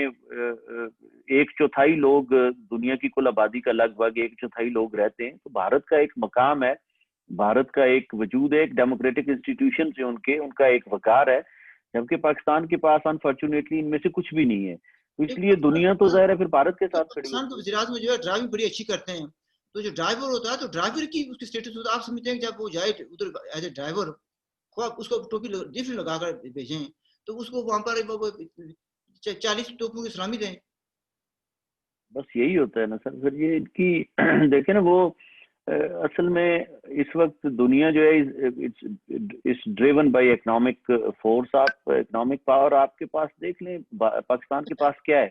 1/4 لوگ دنیا کی کل آبادی کا لگ بھگ 1/4 لوگ رہتے ہیں. تو بھارت کا ایک مقام ہے، بھارت کا ایک وجود ہے، ایک ڈیموکریٹک انسٹیٹیوشن سے ان کا ایک وقار ہے، جبکہ پاکستان کے پاس انفارچونیٹلی ان میں سے کچھ بھی نہیں ہے. تو اس لیے دنیا تو ظاہر ہے پھر بھارت کے ساتھ کھڑی پاکستان ہوتی کے ہے. وزیر اعظم جو ہے ڈرائیونگ بڑی اچھی کرتے ہیں، تو جو ڈرائیور ہوتا ہے تو ڈرائیور کی اس کی اسٹیٹس ہوتا ہے. آپ سمجھتے ہیں کہ جب وہ جائے ادھر ایز اے ڈرائیور، اس کو ٹوپی ڈفرنٹ لگا کر بھیجیں تو اس کو وہاں پر 40 ٹوپیوں کی سلامی دیں. بس یہی ہوتا ہے نا سر. پھر یہ ان کی دیکھیں نا، وہ اصل میں اس وقت دنیا جو ہے اس ڈریون بائی اکنامک فورس. آپ اکنامک پاور آپ کے پاس دیکھ لیں پاکستان کے پاس کیا ہے.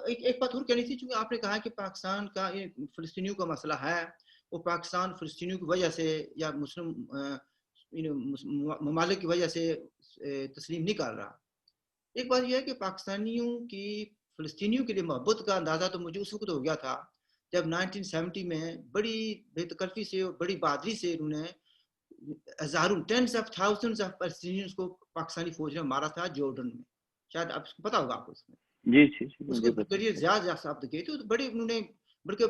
ایک بات اور کہنی تھی، چونکہ آپ نے کہا کہ پاکستان کا فلسطینیوں کا مسئلہ ہے، وہ پاکستان فلسطینیوں کی وجہ سے یا مسلم ممالک کی وجہ سے تسلیم نہیں کر رہا. ایک بات یہ ہے کہ پاکستانیوں کی فلسطینیوں کے لیے محبت کا اندازہ تو مجھے اس وقت ہو گیا تھا جب 1970 میں بڑی بے تکلفی سے اور بڑی بہادری سے انہوں نے ہزاروں ٹینس آف تھاؤزنڈز آف فلسطینیز کو پاکستانی فوج نے مارا تھا جارڈن میں. شاید آپ کو پتا ہوگا. آپ کو اس میں جی اس کے ذریعے زیادہ ثابت کیے تھے. بڑے انہوں نے بلکہ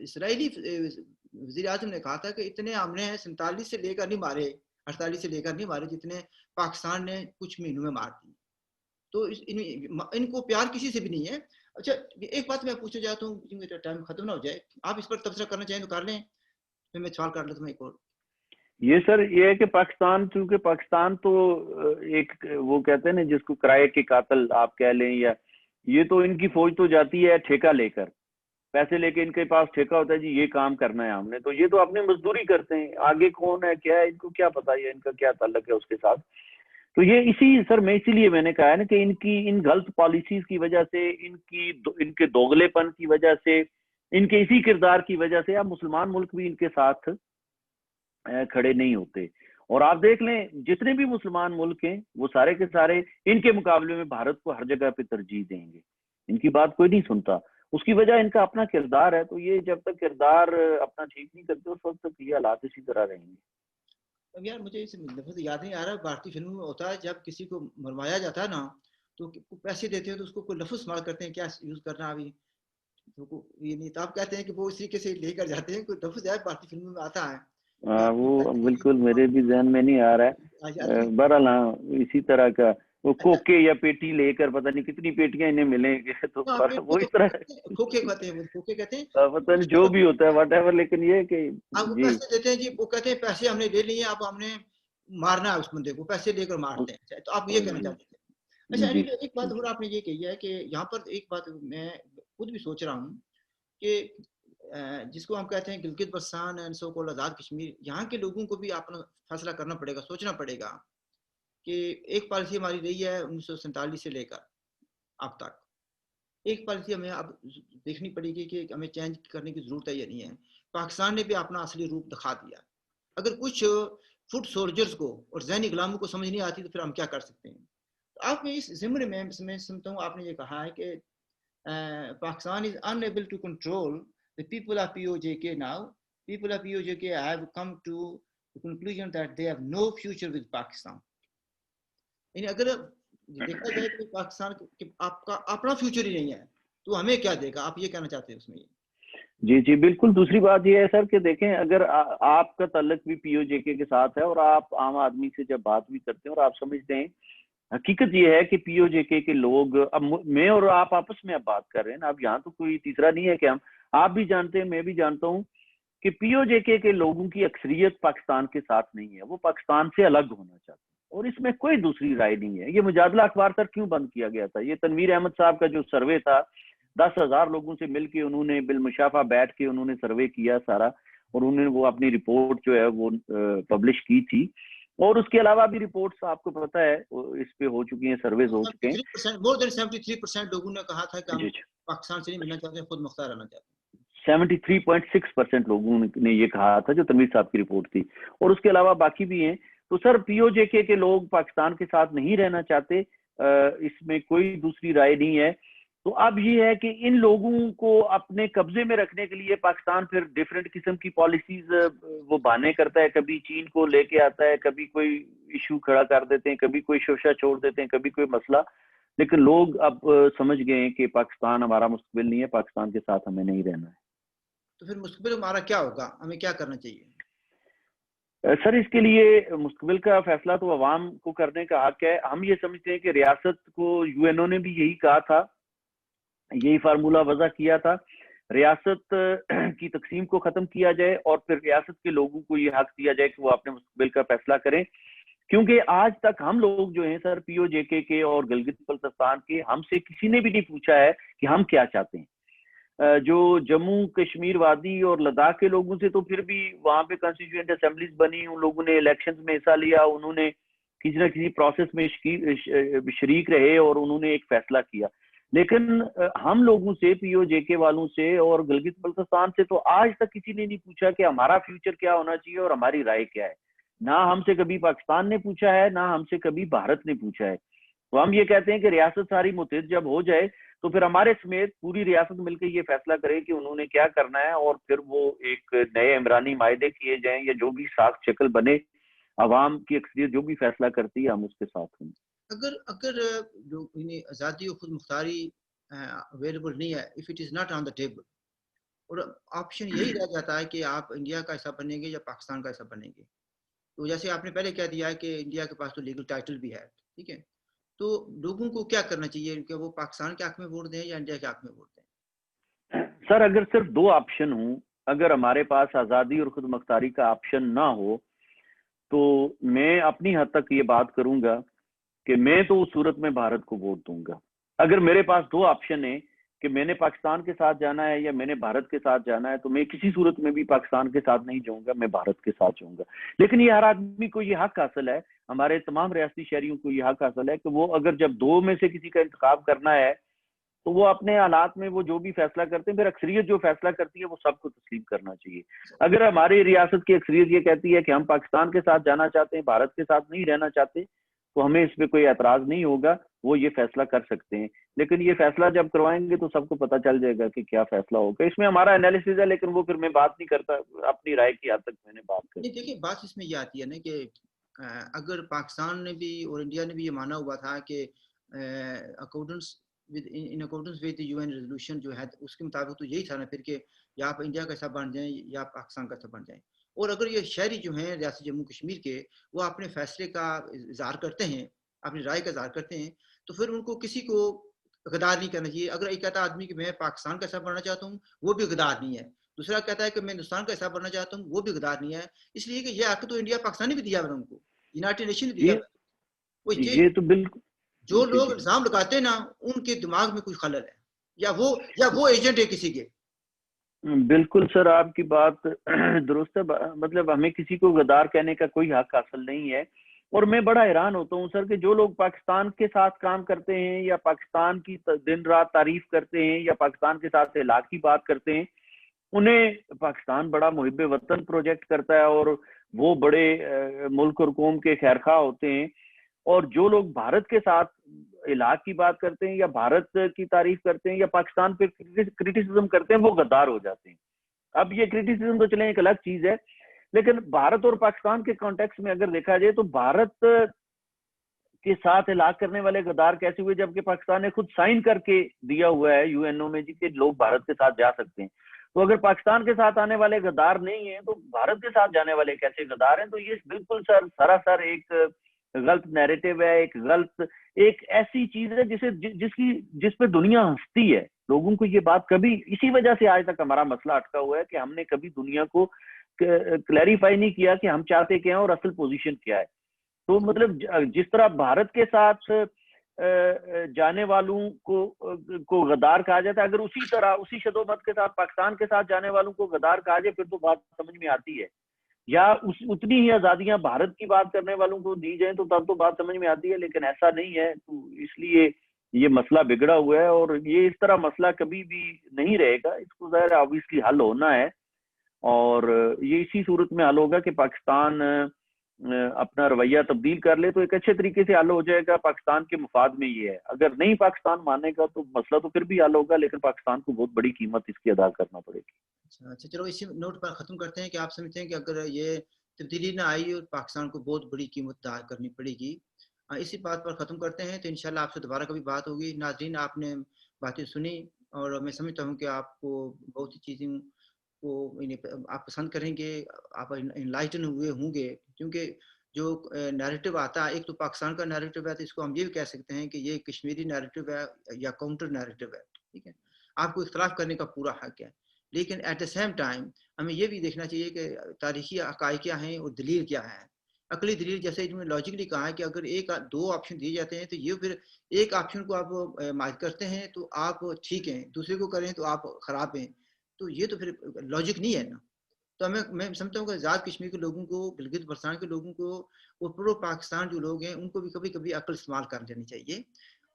اسرائیلی وزیر اعظم نے کہا تھا کہ اتنے ہم نے 47 سے لے کر نہیں مارے، 48 سے لے کر نہیں مارے جتنے پاکستان نے کچھ مہینوں میں مار دی. تو ان کو پیار کسی سے بھی نہیں ہے. اچھا ایک بات میں پوچھنا چاہتا ہوں کیونکہ ٹائم ختم نہ ہو جائے، آپ اس پر تبصرہ کرنا چاہیں تو کر لیں، پھر میں سوال کر لیتا ہوں ایک اور. یہ سر یہ ہے کہ پاکستان، چونکہ پاکستان تو ایک وہ کہتے ہیں نا جس کو کرائے کے قاتل آپ کہہ لیں، یا یہ تو ان کی فوج تو جاتی ہے ٹھیکہ لے کر، پیسے لے کے ان کے پاس ٹھیکہ ہوتا ہے جی یہ کام کرنا ہے ہم نے، تو یہ تو اپنی مزدوری کرتے ہیں. آگے کون ہے کیا ہے ان کو کیا پتا ہے ان کا کیا تعلق ہے اس کے ساتھ. تو یہ اسی لیے میں نے کہا ہے نا کہ ان غلط پالیسیز کی وجہ سے، ان کے دوغلے پن کی وجہ سے، ان کے اسی کردار کی وجہ سے اب مسلمان ملک بھی ان کے ساتھ کھڑے نہیں ہوتے. اور آپ دیکھ لیں جتنے بھی مسلمان ملک ہیں وہ سارے کے سارے ان کے مقابلے میں بھارت کو ہر جگہ پہ ترجیح دیں گے. ان کی بات کوئی نہیں سنتا. اس کی وجہ ان کا اپنا کردار ہے. تو یہ جب تک کردار اپنا ٹھیک نہیں کرتے اس وقت تک یہ حالات اسی طرح رہیں گے. اب یار مجھے اس لفظ یاد نہیں آ رہا، بھارتی فلموں میں ہوتا ہے جب کسی کو مروایا جاتا ہے نا تو پیسے دیتے ہیں تو اس کو کوئی لفظ استعمال کرتے ہیں کیا یوز کرنا ابھی یہ نہیں، تو آپ کہتے ہیں کہ وہ اس طریقے سے لے کر جاتے ہیں. کوئی لفظ ہے بھارتی فلموں میں آتا ہے وہ بالکل میرے بھی ذہن میں نہیں آ رہا ہے. بہرحال ہاں اسی طرح کا وہ کوکے یا پیٹی لے کر پتہ نہیں کتنی پیٹیاں انہیں ملیں گے, تو وہ اس طرح کھوکے کہتے ہیں, وہ کھوکے کہتے ہیں, پتہ نہیں جو بھی ہوتا ہے واٹ ایور, لیکن یہ کہ آپ کو پیسے دیتے ہیں جی, وہ کہتے ہیں پیسے ہم نے لے لیے, اب ہم نے مارنا ہے اس بندے کو, پیسے لے کر مارتے ہیں. تو آپ یہ کہنا چاہتے ہیں. اچھا ایک بات اور آپ نے یہ کہی ہے کہ یہاں پر ایک بات میں خود بھی سوچ رہا ہوں کہ جس کو ہم کہتے ہیں Gilgit Baltistan and so called Azad Kashmir, یہاں کے لوگوں کو بھی اپنا فیصلہ کرنا پڑے گا, سوچنا پڑے گا کہ ایک پالیسی ہماری رہی ہے 1947 سے لے کر اب تک, ایک پالیسی ہمیں اب دیکھنی پڑے گی کہ ہمیں چینج کرنے کی ضرورت ہے یا نہیں ہے. پاکستان نے بھی اپنا اصلی روپ دکھا دیا. اگر کچھ فٹ سولجرز کو اور ذہنی غلاموں کو سمجھ نہیں آتی تو پھر ہم کیا کر سکتے ہیں. تو آپ نے اس ضمن میں سمجھتا ہوں آپ نے یہ کہا ہے کہ Pakistan is unable to control the people of POJK now. People of POJK have come to the conclusion that they have no future with Pakistan. یعنی اگر دیکھا جائے کہ پاکستان آپ کا اپنا فیوچر ہی نہیں ہے تو ہمیں کیا دے گا, آپ یہ کہنا چاہتے ہیں اس میں؟ جی جی بالکل. دوسری بات یہ ہے سر کہ دیکھیں, اگر آپ کا تعلق بھی پی او جے کے ساتھ ہے اور آپ عام آدمی سے جب بات بھی کرتے ہیں اور آپ سمجھتے ہیں, حقیقت یہ ہے کہ پی او جے کے لوگ, اب میں اور آپ آپس میں اب بات کر رہے ہیں نا, اب یہاں تو کوئی تیسرا نہیں ہے کہ آپ بھی جانتے ہیں, میں بھی جانتا ہوں کہ پی او جے کے لوگوں کی اکثریت پاکستان کے ساتھ نہیں ہے, وہ پاکستان سے الگ ہونا چاہتے ہیں اور اس میں کوئی دوسری رائے نہیں ہے. یہ مجادلہ اخبار سر کیوں بند کیا گیا تھا؟ یہ تنویر احمد صاحب کا جو سروے تھا, 10,000 لوگوں سے مل کے انہوں نے بالمشافہ بیٹھ کے انہوں نے سروے کیا سارا, اور انہوں نے وہ اپنی رپورٹ جو ہے وہ پبلش کی تھی. اور اس کے علاوہ بھی رپورٹس آپ کو پتہ ہے اس پہ ہو چکی ہیں, سرویز ہو چکے ہیں. more than 73% لوگوں نے کہا تھا کہ ہم پاکستان سے نہیں ملنا چاہتے ہیں, خود مختار رہنا چاہتے ہیں. 73.6% لوگوں نے یہ کہا تھا جو تنویر صاحب کی رپورٹ تھی, اور اس کے علاوہ باقی بھی ہیں. تو سر پی او جے کے لوگ پاکستان کے ساتھ نہیں رہنا چاہتے, اس میں کوئی دوسری رائے نہیں ہے. تو اب یہ ہے کہ ان لوگوں کو اپنے قبضے میں رکھنے کے لیے پاکستان پھر ڈیفرنٹ قسم کی پالیسیز وہ بہانے کرتا ہے, کبھی چین کو لے کے آتا ہے, کبھی کوئی ایشو کھڑا کر دیتے ہیں, کبھی کوئی شوشہ چھوڑ دیتے ہیں, کبھی کوئی مسئلہ. لیکن لوگ اب سمجھ گئے ہیں کہ پاکستان ہمارا مستقبل نہیں ہے, پاکستان کے ساتھ ہمیں نہیں رہنا ہے. تو پھر مستقبل ہمارا کیا ہوگا, ہمیں کیا کرنا چاہیے؟ سر اس کے لیے مستقبل کا فیصلہ تو عوام کو کرنے کا حق ہے. ہم یہ سمجھتے ہیں کہ ریاست کو یو این او نے بھی یہی کہا تھا, یہی فارمولہ وضع کیا تھا, ریاست کی تقسیم کو ختم کیا جائے اور پھر ریاست کے لوگوں کو یہ حق دیا جائے کہ وہ اپنے مستقبل کا فیصلہ کریں. کیونکہ آج تک ہم لوگ جو ہیں سر پی او جے کے اور گلگت بلتستان کے, ہم سے کسی نے بھی نہیں پوچھا ہے کہ ہم کیا چاہتے ہیں. جو جموں کشمیر وادی اور لداخ کے لوگوں سے تو پھر بھی وہاں پہ کانسٹیٹیوئنٹ اسمبلیز بنی, ان لوگوں نے الیکشنز میں حصہ لیا, انہوں نے کسی نہ کسی پروسیس میں شریک رہے اور انہوں نے ایک فیصلہ کیا. لیکن ہم لوگوں سے, پی او جے کے والوں سے اور گلگت بلتستان سے تو آج تک کسی نے نہیں پوچھا کہ ہمارا فیوچر کیا ہونا چاہیے اور ہماری رائے کیا ہے. نہ ہم سے کبھی پاکستان نے پوچھا ہے, نہ ہم سے کبھی بھارت نے پوچھا ہے. تو ہم یہ کہتے ہیں کہ ریاست ساری متحد جب ہو جائے تو پھر ہمارے سمیت پوری ریاست مل کے یہ فیصلہ کرے کہ انہوں نے کیا کرنا ہے, اور پھر وہ ایک نئے عمرانی معاہدے کیے جائیں یا جو بھی ساخت شکل بنے, عوام کی اکثریت جو بھی فیصلہ کرتی ہے ہم اس کے ساتھ ہوں. اگر جو آزادی و خود مختاری اویلیبل نہیں ہے, if it is not on the table, اور آپشن یہی رہ جاتا ہے کہ آپ انڈیا کا حصہ بنیں گے یا پاکستان کا حصہ بنیں گے, تو جیسے آپ نے پہلے کہہ دیا ہے کہ انڈیا کے پاس تو لیگل ٹائٹل بھی ہے, ٹھیک ہے, تو لوگوں کو کیا کرنا چاہیے کہ وہ پاکستان کے حق میں ووٹ دیں یا انڈیا کے حق میں ووٹ دیں؟ سر اگر صرف دو آپشن ہوں, اگر ہمارے پاس آزادی اور خود مختاری کا آپشن نہ ہو, تو میں اپنی حد تک یہ بات کروں گا کہ میں تو اس صورت میں بھارت کو ووٹ دوں گا. اگر میرے پاس دو آپشن ہیں کہ میں نے پاکستان کے ساتھ جانا ہے یا میں نے بھارت کے ساتھ جانا ہے, تو میں کسی صورت میں بھی پاکستان کے ساتھ نہیں جاؤں گا, میں بھارت کے ساتھ جاؤں گا. لیکن یہ ہر آدمی کو یہ حق حاصل ہے, ہمارے تمام ریاستی شہریوں کو یہ حق حاصل ہے کہ وہ اگر جب دو میں سے کسی کا انتخاب کرنا ہے تو وہ اپنے حالات میں وہ جو بھی فیصلہ کرتے ہیں, پھر اکثریت جو فیصلہ کرتی ہے وہ سب کو تسلیم کرنا چاہیے. اگر ہماری ریاست کی اکثریت یہ کہتی ہے کہ ہم پاکستان کے ساتھ جانا چاہتے ہیں, بھارت کے ساتھ نہیں رہنا چاہتے, تو ہمیں اس پہ کوئی اعتراض نہیں ہوگا, وہ یہ فیصلہ کر سکتے ہیں. لیکن یہ فیصلہ جب کروائیں گے تو سب کو پتہ چل جائے گا کہ کیا فیصلہ ہوگا. اس میں ہمارا انالیسز ہے, لیکن وہ پھر میں بات نہیں کرتا, اپنی رائے کی حد تک میں نے بات کری. دیکھیے بات اس میں یہ آتی ہے نا کہ اگر پاکستان نے بھی اور انڈیا نے بھی یہ مانا ہوا تھا کہ in accordance with the UN resolution جو ہے اس کے مطابق تو یہی تھا نا پھر کہ یا آپ انڈیا کا حصہ بن جائیں یا پاکستان کا حصہ بن جائیں. اور اگر یہ شہری جو ہیں ریاست جموں کشمیر کے, وہ اپنے فیصلے کا اظہار کرتے ہیں اپنی رائے کا اظہار کرتے ہیں تو پھر ان کو کسی کو غدار نہیں کرنا چاہیے. اگر ایک کہتا ہے آدمی کہ میں پاکستان کا حصہ بننا چاہتا ہوں, وہ بھی غدار نہیں ہے. دوسرا کہتا ہے کہ میں ہندوستان کا حصہ بننا چاہتا ہوں, وہ بھی غدار نہیں ہے. اس لیے کہ یہ حق تو انڈیا پاکستان نے بھی دیا ہوا ان کو, یونائٹڈ نیشن نے دیا ہوا. وہ یہ تو بالکل جو جی لوگ جی الزام لگاتے ہیں نا, ان کے دماغ میں کوئی خلل ہے, یا وہ ایجنٹ ہے کسی کے. بالکل سر, آپ کی بات درست ہے. مطلب ہمیں کسی کو غدار کہنے کا کوئی حق حاصل نہیں ہے. اور میں بڑا حیران ہوتا ہوں سر کہ جو لوگ پاکستان کے ساتھ کام کرتے ہیں یا پاکستان کی دن رات تعریف کرتے ہیں یا پاکستان کے ساتھ علاقے کی بات کرتے ہیں, انہیں پاکستان بڑا محب وطن پروجیکٹ کرتا ہے اور وہ بڑے ملک اور قوم کے خیرخواہ ہوتے ہیں. اور جو لوگ بھارت کے ساتھ علاقے کی بات کرتے ہیں یا بھارت کی تعریف کرتے ہیں یا پاکستان پہ کرٹیسزم کرتے ہیں, وہ غدار ہو جاتے ہیں. اب یہ کرٹیسزم تو چلیں ایک الگ چیز ہے, لیکن بھارت اور پاکستان کے کانٹیکس میں اگر دیکھا جائے تو بھارت کے ساتھ علاقہ کرنے والے غدار کیسے ہوئے, جبکہ پاکستان نے خود سائن کر کے دیا ہوا ہے یو این او میں جی کہ لوگ بھارت کے ساتھ جا سکتے ہیں. تو اگر پاکستان کے ساتھ آنے والے غدار نہیں ہیں تو بھارت کے ساتھ جانے والے کیسے غدار ہیں؟ تو یہ بالکل سر سراسر ایک غلط نیریٹو ہے, ایک ایسی چیز ہے جس پہ دنیا ہنستی ہے. لوگوں کو یہ بات کبھی, اسی وجہ سے آج تک ہمارا مسئلہ اٹکا ہوا ہے کہ ہم نے کبھی دنیا کو کلیریفائی نہیں کیا کہ ہم چاہتے کیا ہیں اور اصل پوزیشن کیا ہے. تو مطلب جس طرح بھارت کے ساتھ جانے والوں کو غدار کہا جاتا ہے, اگر اسی طرح اسی شد و مت کے ساتھ پاکستان کے ساتھ جانے والوں کو غدار کہا جائے پھر تو بات سمجھ میں آتی ہے. یا اتنی ہی آزادیاں بھارت کی بات کرنے والوں کو دی جائیں تو تب تو بات سمجھ میں آتی ہے, لیکن ایسا نہیں ہے. تو اس لیے یہ مسئلہ بگڑا ہوا ہے اور یہ اس طرح مسئلہ کبھی بھی نہیں رہے گا. اس کو ظاہر آبویسلی حل ہونا ہے اور یہ اسی صورت میں حل ہوگا کہ پاکستان اپنا رویہ تبدیل کر لے تو ایک اچھے طریقے سے حل ہو جائے گا. پاکستان کے مفاد میں یہ ہے. اگر نہیں پاکستان مانے گا تو مسئلہ تو پھر بھی حل ہوگا, لیکن پاکستان کو بہت بڑی قیمت اس کی ادا کرنا پڑے گی. اچھا چلو اسی نوٹ پر ختم کرتے ہیں کہ آپ سمجھتے ہیں کہ اگر یہ تبدیلی نہ آئی اور پاکستان کو بہت بڑی قیمت ادا کرنی پڑے گی. اسی بات پر ختم کرتے ہیں, تو انشاءاللہ آپ سے دوبارہ کبھی بات ہوگی. ناظرین, آپ نے باتیں سنی اور میں سمجھتا ہوں کہ آپ کو بہت سی چیزیں کو آپ پسند کریں گے, آپ انلائٹن ہوئے ہوں گے, کیونکہ جو نیریٹو آتا ہے, ایک تو پاکستان کا نیریٹو ہے, تو اس کو ہم یہ بھی کہہ سکتے ہیں کہ یہ کشمیری نیریٹو ہے یا کاؤنٹر نیریٹو ہے. ٹھیک ہے, آپ کو اختلاف کرنے کا پورا حق ہے, لیکن ایٹ دا سیم ٹائم ہمیں یہ بھی دیکھنا چاہیے کہ تاریخی حقائق کیا ہیں اور دلیل کیا ہے. عقلی دلیل جیسے انہوں نے لاجکلی کہا ہے کہ اگر دو آپشن دیے جاتے ہیں تو یہ پھر ایک آپشن کو آپ مارک کرتے ہیں تو آپ ٹھیک ہیں, دوسرے کو کریں تو آپ خراب ہیں. تو یہ تو پھر لاجک نہیں ہے نا. تو میں سمجھتا ہوں کہ آزاد کشمیر کے لوگوں کو, گلگت بلتستان کے لوگوں کو اور پورو پاکستان جو لوگ ہیں ان کو بھی کبھی کبھی عقل استعمال کر لینی چاہیے.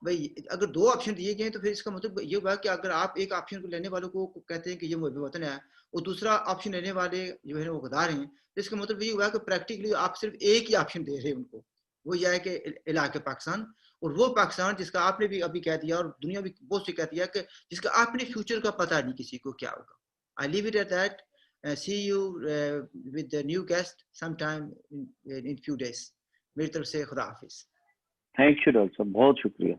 بھائی اگر دو آپشن دیے گئے تو پھر اس کا مطلب یہ ہوا کہ اگر آپ ایک آپشن کو لینے والوں کو کہتے ہیں کہ یہ محب وطن ہے اور دوسرا آپشن لینے والے جو ہے وہ غدار ہیں, تو اس کا مطلب یہ ہوا کہ پریکٹیکلی آپ صرف ایک ہی آپشن دے رہے ہیں ان کو, وہ یہ ہے کہ علاقہ پاکستان, اور وہ پاکستان جس کا آپ نے بھی ابھی کہہ دیا اور دنیا بھی بہت سے کہہ دیا کہ جس کا اپنے فیوچر کا پتہ نہیں کسی کو کیا ہوگا. I leave it at that. See you with the new guest sometime in few days. میری طرف سے خدا حافظ. تھینک یو ڈاکٹر صاحب, بہت شکریہ.